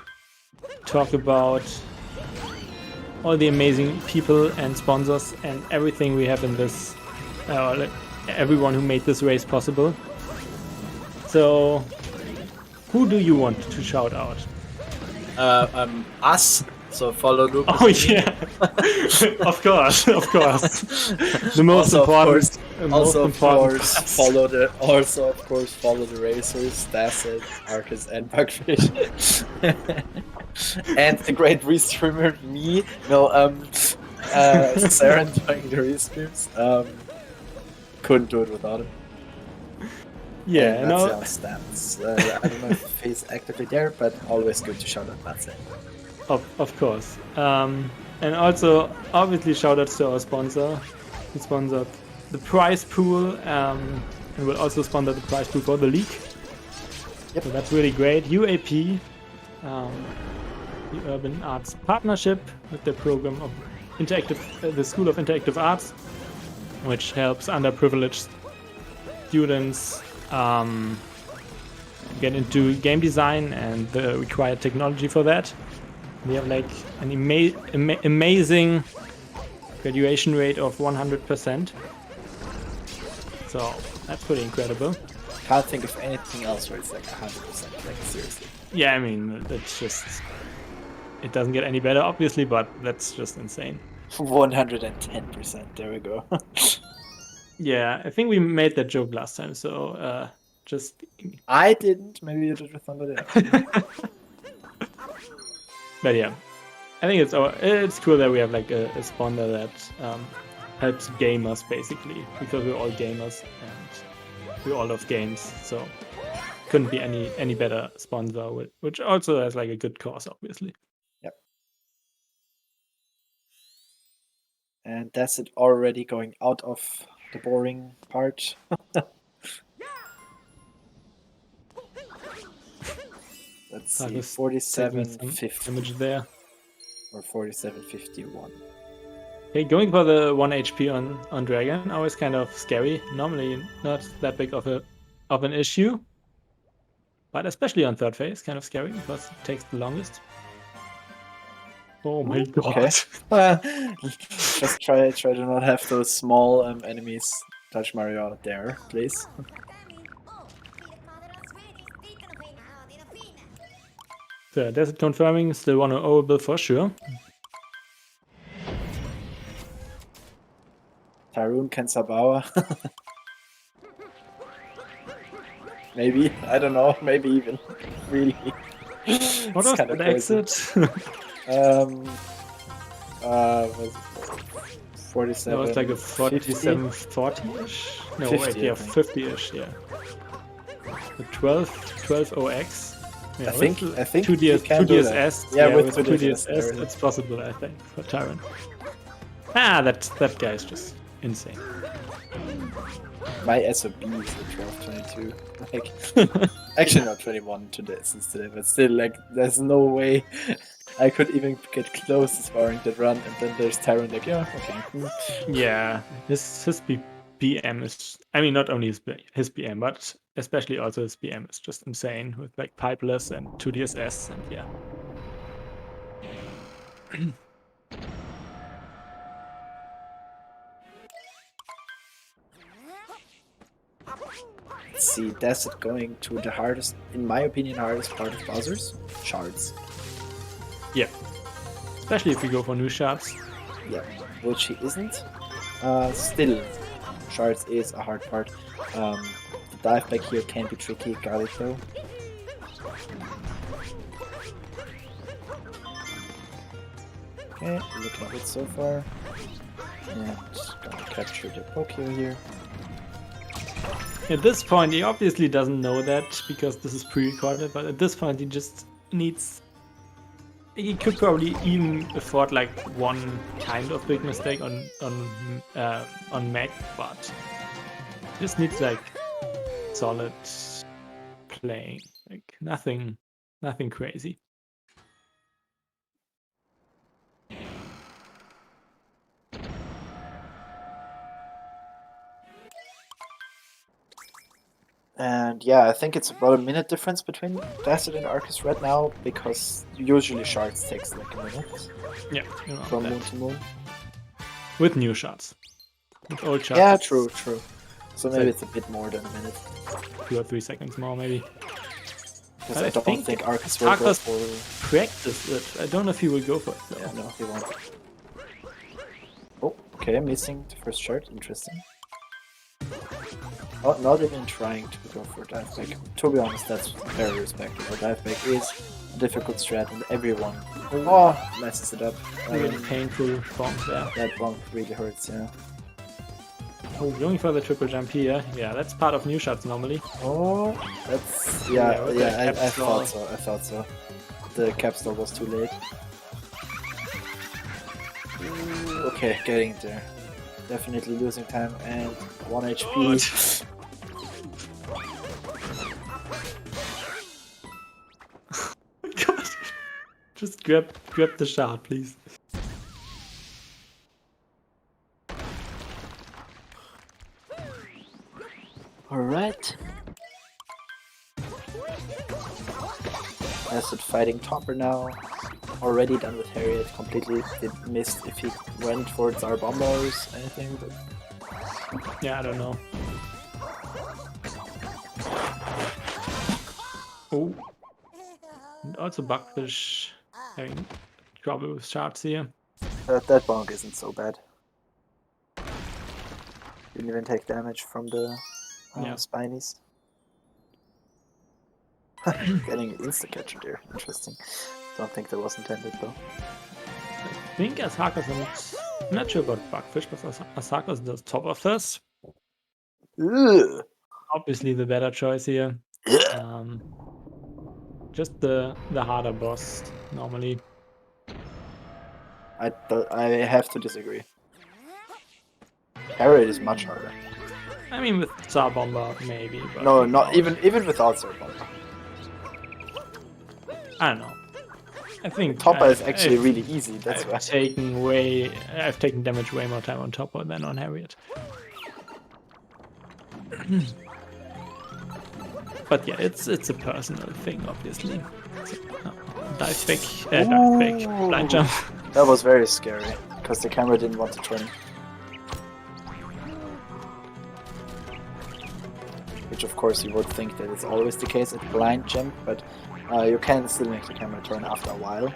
talk about all the amazing people and sponsors and everything we have in this, everyone who made this race possible. So, who do you want to shout out? Us. So follow Lucas. Oh yeah, of course. The most important. Also, of course, follow the racers, Dacid, AzHarcos, and Bugfish, and the great restreamer me. No, Sarah doing the restreams. Couldn't do it without him. Yeah, and that's stats. I don't know if he's actively there, but always good to shout out Dacid. Of course. And also, obviously, shoutouts to our sponsor. He sponsored the prize pool and will also sponsor the prize pool for the league. Yep. So that's really great. UAP, the Urban Arts Partnership with the program of the School of Interactive Arts, which helps underprivileged students get into game design and the required technology for that. We have like an amazing graduation rate of 100%. So that's pretty incredible. Can't think of anything else where it's like 100%. Like seriously. Yeah, I mean it's just it doesn't get any better, obviously, but that's just insane. 110%. There we go. Yeah, I think we made that joke last time. So just I didn't. Maybe you did with somebody else. But yeah, I think it's cool that we have like a sponsor that helps gamers basically, because we're all gamers and we all love games, so couldn't be any better sponsor, which also has like a good cause, obviously. Yep. And that's it already going out of the boring part. Let's see, 47.50 damage there. Or 47.51. Okay, going for the 1 HP on Dragon, always kind of scary. Normally not that big of an issue. But especially on third phase, kind of scary because it takes the longest. Oh my god. Okay. Just try to not have those small enemies touch Mario out there, please. So Dacid confirming, still 1-0 for sure. Tyrone Kensabauer. Maybe, I don't know, maybe even. Really. What was that exit? 47. That was like a 47-40-ish? No, 50, wait, yeah, 50-ish, yeah. The 12-0x. Yeah, I think 2DSS. Yeah, with 2DSS, it's possible, I think, for Tyrant. That guy is just insane. My SOB is like 1222. Like, actually not 21 today, since today, but still, like, there's no way I could even get close to sparring that run, and then there's Tyrant, like, yeah, okay. Yeah, his BM is, I mean, not only his BM, but especially also his BM is just insane with like pipeless and 2DSS, and yeah. Let's see, Dacid going to the hardest, in my opinion, hardest part of Bowser's, shards. Yeah, especially if we go for new shards. Yeah, which he isn't. Still, shards is a hard part. The dive back here can be tricky, garlic though. Okay, looking good so far. And gonna capture the Pokio here. At this point, he obviously doesn't know that because this is pre-recorded, but at this point he just needs he could probably even afford like one kind of big mistake on Mac, but just needs like solid playing, like nothing crazy. And yeah, I think it's about a minute difference between Dacid and AzHarcos right now, because usually shards takes like a minute Yeah, from moon to moon. With new shots. With old shots. Yeah, true. So maybe it's a bit more than a minute. 2 or 3 seconds more, maybe. Because I don't think AzHarcos will go for... practice it. I don't know if he will go for it. Though. Yeah, no, he won't. Oh, okay, missing the first shard. Interesting. Oh, not even trying to go for dive back. To be honest, that's very respectable. Dive back is a difficult strat, and everyone messes it up. Really painful bomb there. That bomb really hurts, yeah. Oh, going for the triple jump here. Yeah, that's part of new shots normally. Oh, that's... Yeah, I thought so. The capstone was too late. Okay, getting there. Definitely losing time, and 1 HP. God. Just grab the shard, please. Alright. Dacid fighting Topper now. Already done with Harriet. Completely missed if he went for Tsar Bomba or anything. But... Yeah, I don't know. Oh. And also Bugfish having trouble with shards here. That bonk isn't so bad. Didn't even take damage from the spinies. Getting insta-catcher there. Interesting. Don't think that was intended though. I think AzHarcos, I'm not sure about Bugfish, but AzHarcos does top of this. Ugh. Obviously the better choice here. Just the harder boss normally. I have to disagree. Harriet is much harder. I mean with Tsar Bomba maybe. But no, not even without Tsar Bomba. I don't know. I think Topper is actually really easy. That's why I've taken damage way more time on Topper than on Harriet. But yeah, it's a personal thing, obviously. So, dive back, blind jump. That was very scary because the camera didn't want to turn. Which of course you would think that it's always the case at blind jump, but you can still make the camera turn after a while.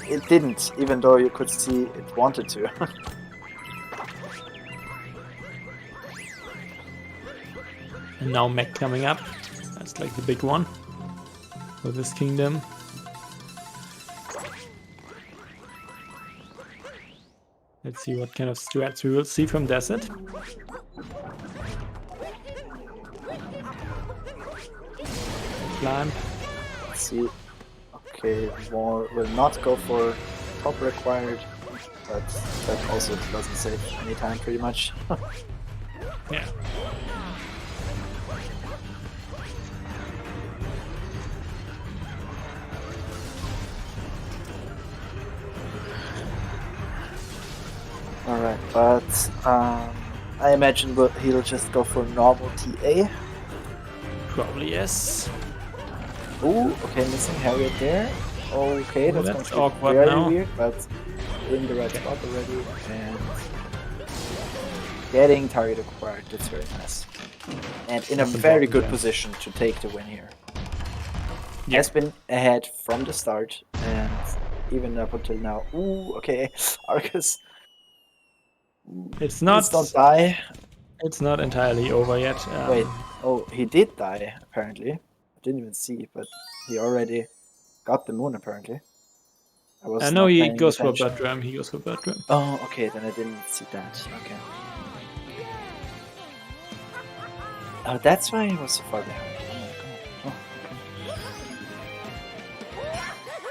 It didn't, even though you could see it wanted to. And now Mech coming up. That's like the big one for this kingdom. Let's see what kind of strats we will see from Dacid. Climb. Let's see. Okay, more will not go for top required, but that also doesn't save any time pretty much. Yeah. Alright, but I imagine he'll just go for normal TA. Probably yes. Ooh, okay, missing Harriet there. Okay, that's going to be awkward very now. weird, but in the right spot already, and getting target acquired. That's very nice. And in a very good position to take the win here. Yeah. Has been ahead from the start, and even up until now. Ooh, okay, AzHarcos. It's not. Please don't die. It's not entirely over yet. Wait. Oh, he did die apparently. I didn't even see, but he already got the moon apparently. I know he goes for Bird Drum. He goes for Bird Drum. Oh, okay. Then I didn't see that. Okay. Oh, that's why he was so far behind. Oh my god. Oh,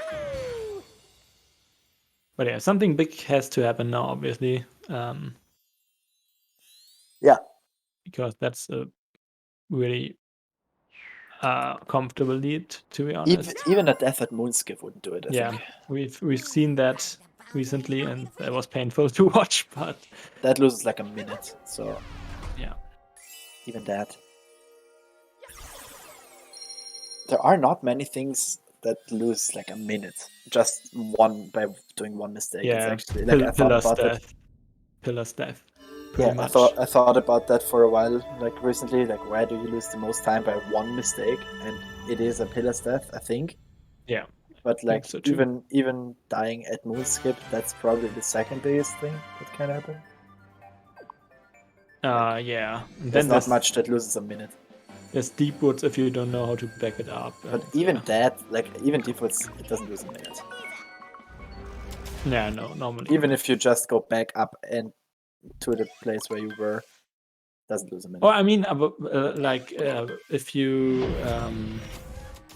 But yeah, something big has to happen now, obviously. Yeah. Because that's a really comfortable lead, to be honest. Even a death at Moonskip wouldn't do it, I Yeah, think. we've seen that recently, and that was painful to watch. But that loses like a minute, so yeah, even that. There are not many things that lose like a minute just one by doing one mistake. yeah. It's actually like I thought about that. Pillar's death. Yeah, Much. I thought about that for a while, like recently, like where do you lose the most time by one mistake? And it is a Pillar's death, I think. Yeah. But like so even dying at Moonskip, that's probably the second biggest thing that can happen. Yeah. And there's not much that loses a minute. There's deep woods if you don't know how to back it up. But even that, like even deep woods, it doesn't lose a minute. Yeah, no, normally. Even if you just go back up and to the place where you were, doesn't lose a minute. Oh, I mean, if you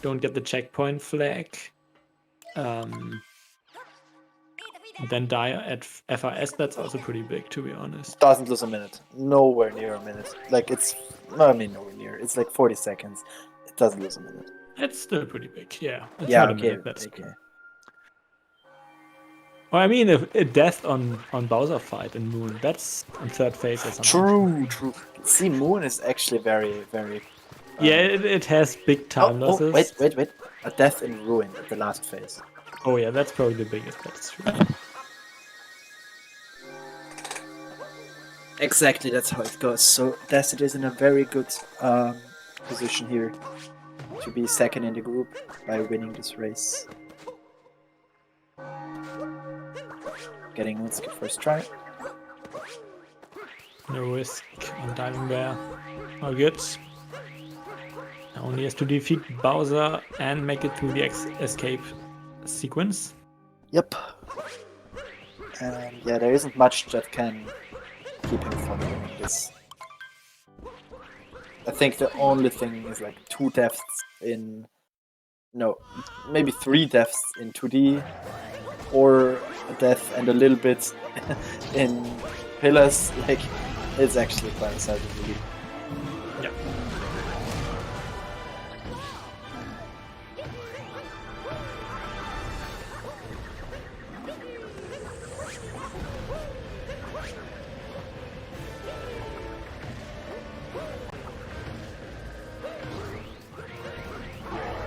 don't get the checkpoint flag, then die at FRS, that's also pretty big, to be honest. Doesn't lose a minute. Nowhere near a minute. Like it's, no, I mean nowhere near. It's like 40 seconds. It doesn't lose a minute. It's still pretty big, yeah. It's yeah, not okay. A minute, that's okay. Well, I mean, a death on Bowser fight in Moon, that's on third phase or something. True. See, Moon is actually very. Yeah, it has big time losses. Wait. A death in Ruin at the last phase. Oh yeah, that's probably the biggest, that's true. Exactly, that's how it goes. So Dacid is in a very good position here to be second in the group by winning this race. Getting Moonskip first try. No risk on Diving Bear. All good. Now only has to defeat Bowser and make it through the escape sequence. Yep. And yeah, there isn't much that can keep him from doing this. I think the only thing is like 2 deaths in... No, maybe 3 deaths in 2D, or a death and a little bit in Pillars. Like, it's actually quite a sizable lead. Yeah.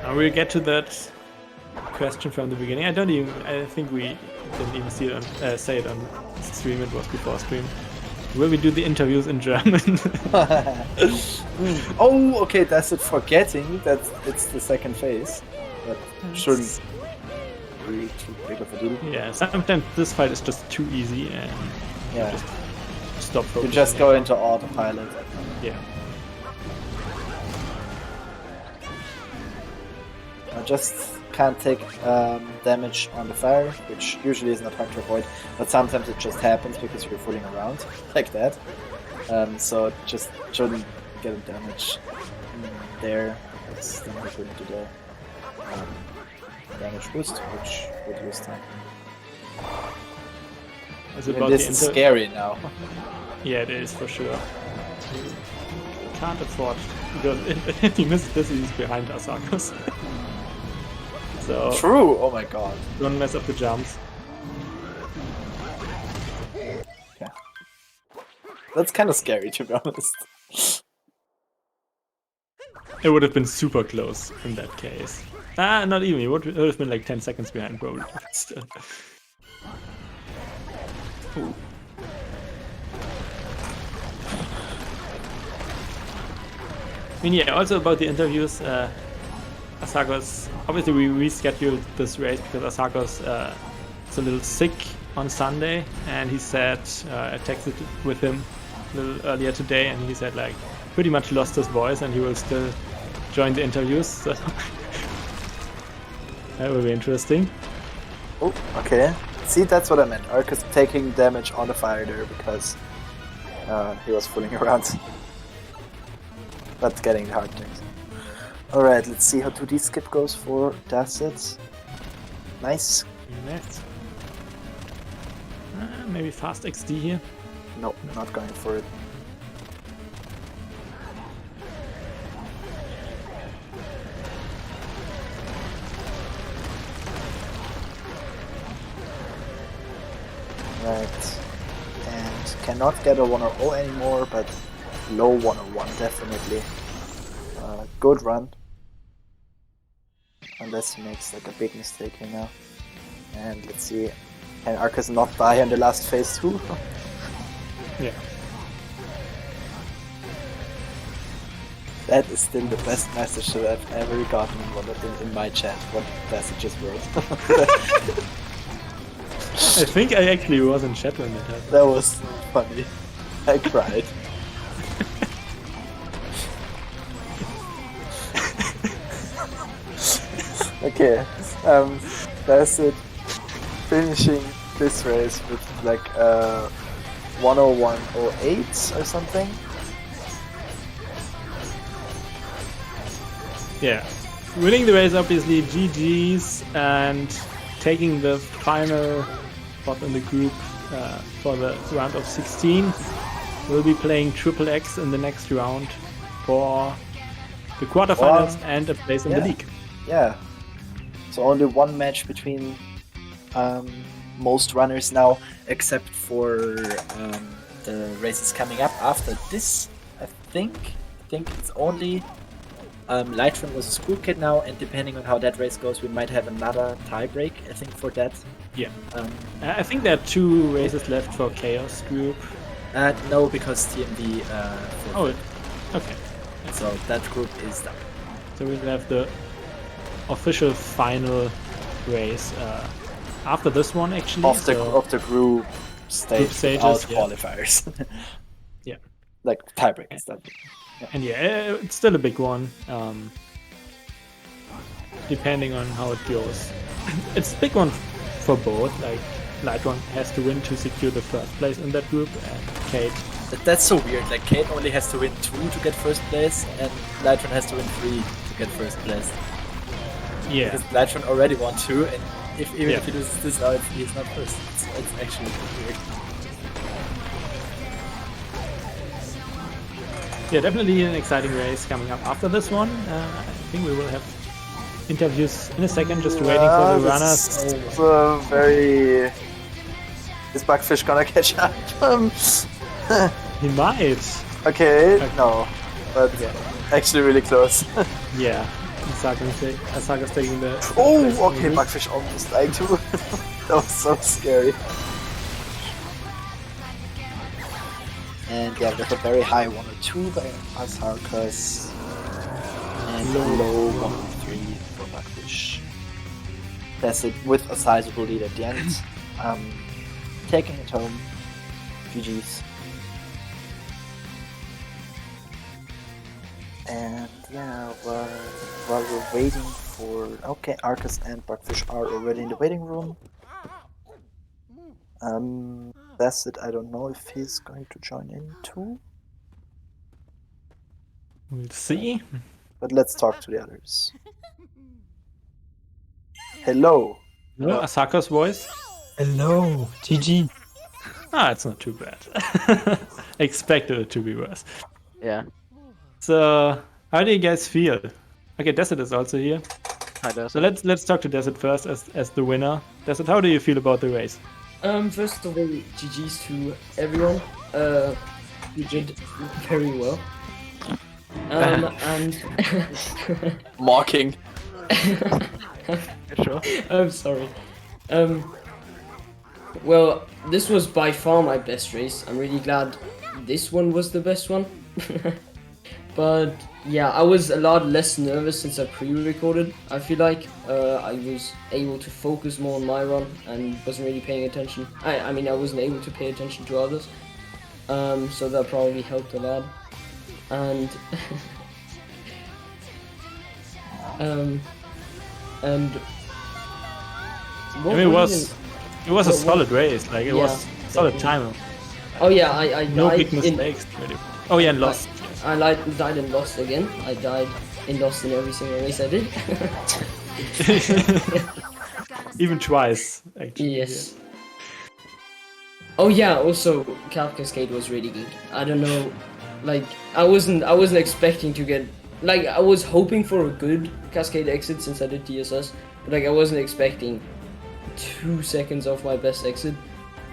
Now we'll get to that question from the beginning. I think we didn't even see it on, say it on stream. It was before stream. Will we do the interviews in German? Oh, okay, that's it. Forgetting that it's the second phase. But shouldn't really too big of a deal. Yeah, sometimes this fight is just too easy and yeah, just stop focusing. You just go into autopilot. Yeah. I just can't take damage on the fire, which usually is not hard to avoid, but sometimes it just happens because you're fooling around like that. So just shouldn't get a damage there. That's then we could do the damage boost, which would lose time. This is scary now. Yeah, it is for sure. Can't afford, because if he misses this, he's behind AzHarcos. So true. Oh my god. Don't mess up the jumps. Yeah. That's kind of scary, to be honest. It would have been super close in that case. Not even. It would have been like 10 seconds behind, probably. Still. Ooh. I mean, yeah, also about the interviews, AzHarcos, obviously we rescheduled this race because AzHarcos is a little sick on Sunday, and he said, I texted with him a little earlier today, and he said like pretty much lost his voice and he will still join the interviews, so that will be interesting. Oh, okay. See, that's what I meant. Arcus taking damage on the fire there because he was fooling around. But getting the hard things. Alright, let's see how 2D skip goes for Dacid. Nice. maybe fast XD here. Nope, not going for it. Right. And cannot get a 1-0 anymore, but low 1-1 definitely. Good run. Unless he makes like a big mistake here now. And let's see. Can Arcus not die in the last phase too? Yeah. That is still the best message that I've ever gotten in my chat. What messages wrote. I think I actually was in chat when that happened. That was funny. I cried. Okay, that's it. Finishing this race with like 101.08 or something. Yeah. Winning the race, obviously, GG's, and taking the final spot in the group for the round of 16. We'll be playing Triple X in the next round for the quarterfinals and a place in the league. Yeah. So only one match between most runners now, except for the races coming up after this. I think it's only Lightrun was a school kid now, and depending on how that race goes, we might have another tiebreak. I think for that. Yeah. I think there are 2 races left for Chaos group. No, because TMV. Oh, okay. So that group is done. So we'll have the official final race after this one, actually. Of the group stages, without qualifiers. Yeah. Like tiebreak and stuff. Yeah. And yeah, it's still a big one. Depending on how it goes. It's a big one for both. Like Lightrun has to win to secure the first place in that group, and Kate. That's so weird. Like Kate only has to win 2 to get first place, and Lightrun has to win 3 to get first place. Yeah. Because Lightrun already won 2, and even if he loses this out, he's not first. It's actually weird. Yeah, definitely an exciting race coming up after this one. I think we will have interviews in a second, just waiting for the runners. It's very... Is Bugfish gonna catch up? He might. Okay, no. But actually really close. Yeah. AzHarcos taking the... Oh, okay, Bugfish almost died too. That was so scary. And yeah, with a very high 102 by AzHarcos. And low 103 for Bugfish. That's it, with a sizable lead at the end. Taking it home. GG's. And yeah, while we're waiting for... Okay, Arcus and Bugfish are already in the waiting room. Dacid, I don't know if he's going to join in too. We'll see. But let's talk to the others. Hello. Hello, AzHarcos voice. Hello, GG. Ah, it's not too bad. Expected it to be worse. Yeah. So, how do you guys feel? Okay, Dacid is also here. Hi, Dacid. So let's talk to Dacid first as the winner. Dacid, how do you feel about the race? First of all, GG's to everyone. You did very well. And Mocking. Sure. I'm sorry. Well, this was by far my best race. I'm really glad this one was the best one. But yeah, I was a lot less nervous since I pre-recorded. I feel like I was able to focus more on my run and wasn't really paying attention. I mean, I wasn't able to pay attention to others. So that probably helped a lot. And I mean, it was a solid race. Like it was solid time. Oh yeah, I no died big mistakes. Really. Oh yeah, and lost. I died and lost again. I died and lost in every single race I did. Even twice, actually. Yes. Oh yeah, also Cap Cascade was really good. I don't know, like I wasn't expecting to get, like I was hoping for a good Cascade exit since I did DSS, but like I wasn't expecting 2 seconds off my best exit,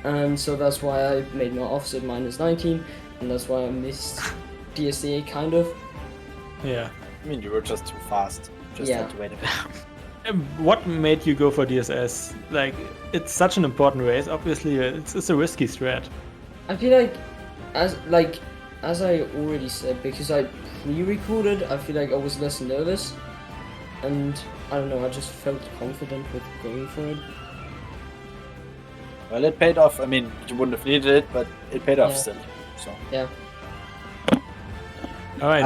and so that's why I made my offset -19, and that's why I missed DSA kind of. Yeah. I mean, you were just too fast. Just Yeah. had to wait a bit. What made you go for DSS? Like, it's such an important race. Obviously, it's a risky strat. I feel like, as I already said, because I pre-recorded, I feel like I was less nervous, and I don't know, I just felt confident with going for it. Well, it paid off. I mean, you wouldn't have needed it, but it paid off Yeah. still. So Yeah. All right.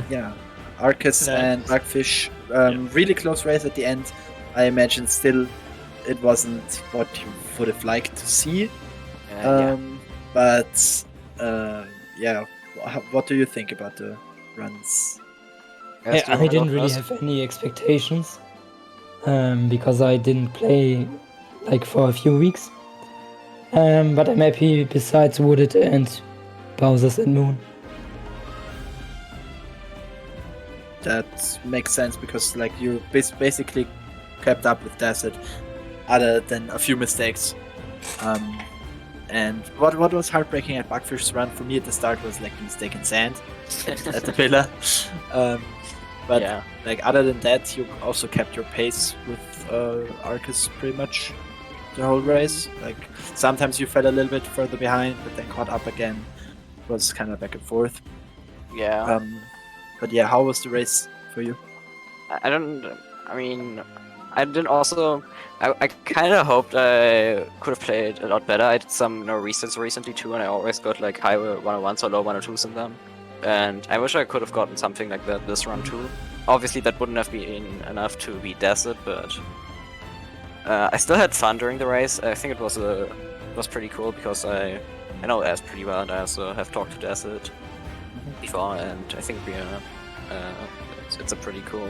yeah, Arcus and Bugfish, really close race at the end. I imagine still it wasn't what you would have liked to see. But yeah, what do you think about the runs? I didn't really have any expectations because I didn't play like for a few weeks. But I'm happy besides Wooded and Bowser's and Moon. That makes sense because like you basically kept up with Dacid, other than a few mistakes. And what was heartbreaking at Bugfish's run for me at the start was like the mistake in sand at the pillar. But Yeah. like other than that, you also kept your pace with Arcus pretty much the whole race. Like sometimes you fell a little bit further behind, but then caught up again. It was kind of back and forth. Yeah. But yeah, how was the race for you? I didn't also. I kind of hoped I could have played a lot better. I did some resets recently too, and I always got like high 101s or low 102s in them. And I wish I could have gotten something like that this run too. Obviously, that wouldn't have been enough to beat Dacid, but I still had fun during the race. I think it was pretty cool because I know Az pretty well, and I also have talked to Dacid before, and I think it's a pretty cool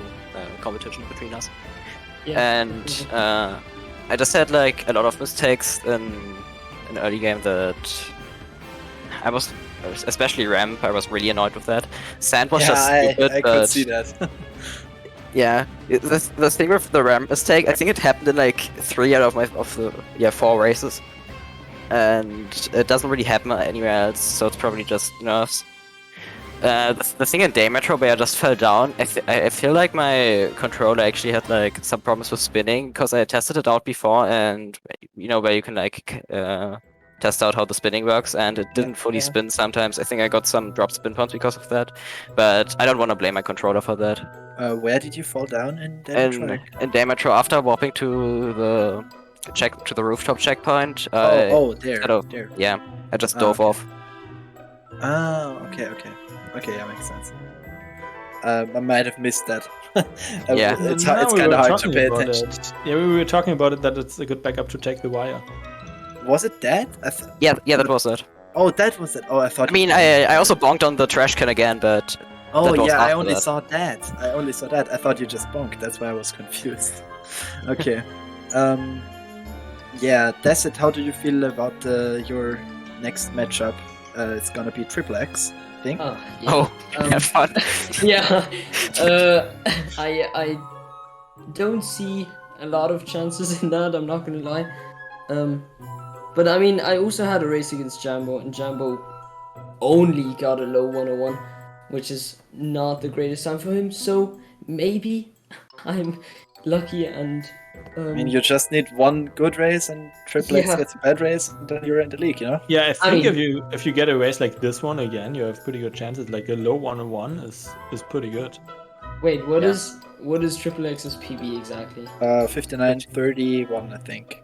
competition between us. Yeah. And I just had like a lot of mistakes in early game that I was, especially ramp, I was really annoyed with that. Sand was just stupid, I but could see that. yeah, the thing with the ramp mistake, I think it happened in like 3 out of the 4 races, and it doesn't really happen anywhere else, so it's probably just nerves. The thing in Day Metro where I just fell down, I feel like my controller actually had like some problems with spinning because I tested it out before, and you know where you can like test out how the spinning works, and it didn't fully spin sometimes. I think I got some drop spin points because of that, but I don't want to blame my controller for that. Where did you fall down in Demetro? In Day Metro, after warping to the rooftop checkpoint, there. yeah, I just dove off. Oh, okay. Okay, that makes sense. I might have missed that. Yeah. It's kind of hard to pay attention. Yeah, we were talking about it, that it's a good backup to take the wire. Was it that? Yeah, that was it. Oh, that was it. Oh, I thought. I mean, I also bonked on the trash can again, but Oh that was yeah, I after only that. saw that. I thought you just bonked. That's why I was confused. Okay. Yeah, Dacid, how do you feel about your next matchup? It's gonna be Triple X, I think. Oh, yeah. Oh, have fun. Yeah. I don't see a lot of chances in that, I'm not gonna lie. But I mean, I also had a race against Jambo, and Jambo only got a low 101, which is not the greatest time for him, so maybe I'm lucky and... I mean, you just need one good race and Triple X Yeah. gets a bad race, and then you're in the league, you know? Yeah, I think mean- if you get a race like this one again, you have pretty good chances. Like a low 101 is pretty good. Wait, what Yeah. is Triple X's PB exactly? 59-31, I think.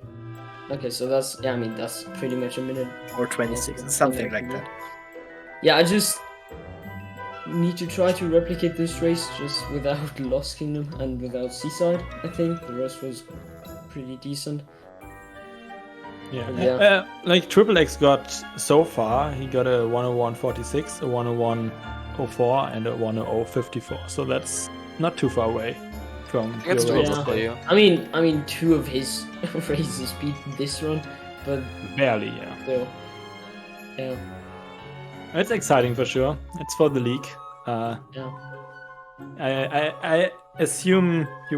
Okay, so that's, yeah, I mean, that's pretty much a minute. Or 26, something like that. Yeah, I just need to try to replicate this race just without Lost Kingdom and without Seaside, I think. The rest was pretty decent. Yeah. Yeah. Like Triple X got so far, he got a 101.46, a 101.04, and a 100.54. So that's not too far away from It's your doable race. for you. I mean, 2 of his races beat this run, but Barely, yeah. still. Yeah. It's exciting for sure. It's for the league. Yeah. I assume you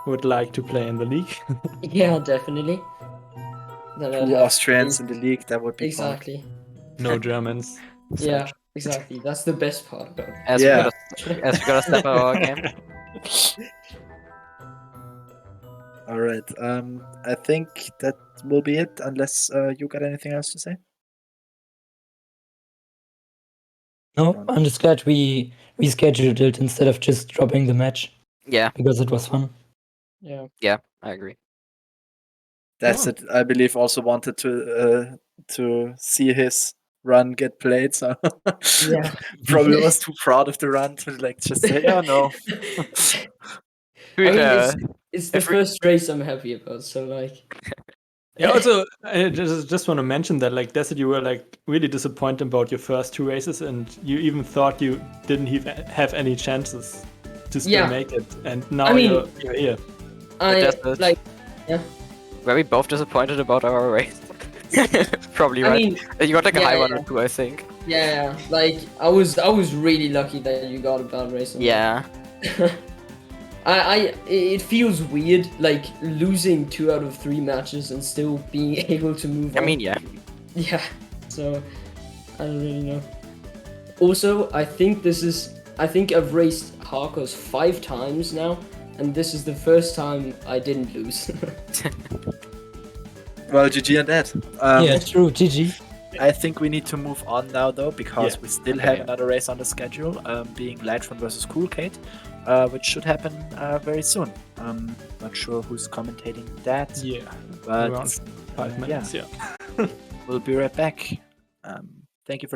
would like to play in the league. Yeah, definitely. Then I'd 2 have Austrians to- in the league, that would be fun. Exactly. No Germans. Yeah, exactly. That's the best part about it. As Yeah. we gotta step up our game. All right. I think that will be it, unless you got anything else to say. No, I'm just glad we rescheduled it instead of just dropping the match Yeah, because it was fun. Yeah. I agree. That's it. I believe also wanted to see his run get played, so Yeah. probably was too proud of the run to like just say, "Oh no." I mean, Uh, it's the if we- first race I'm happy about, so like. Yeah, also, I just want to mention that, like, Dacid, you were, like, really disappointed about your first 2 races, and you even thought you didn't have any chances to still Yeah. make it, and now I mean- you're here. Dacid, like, were we both disappointed about our race? Probably I right. mean, You got like a yeah, high one yeah. or two, I think. yeah, like I was really lucky that you got a bad race. On Yeah. it feels weird, like losing 2 out of 3 matches and still being able to move I on. mean, yeah. Yeah, so I don't really know. Also, I think I've raced Harcos 5 times now, and this is the first time I didn't lose. Well, GG on that. Yeah, true. GG. I think we need to move on now, though, because Yeah. we still Okay, have yeah. another race on the schedule, being Lightfront versus Cool Kate, which should happen very soon. Not sure who's commentating that, Yeah, but around 5 minutes, yeah. we'll be right back. Thank you for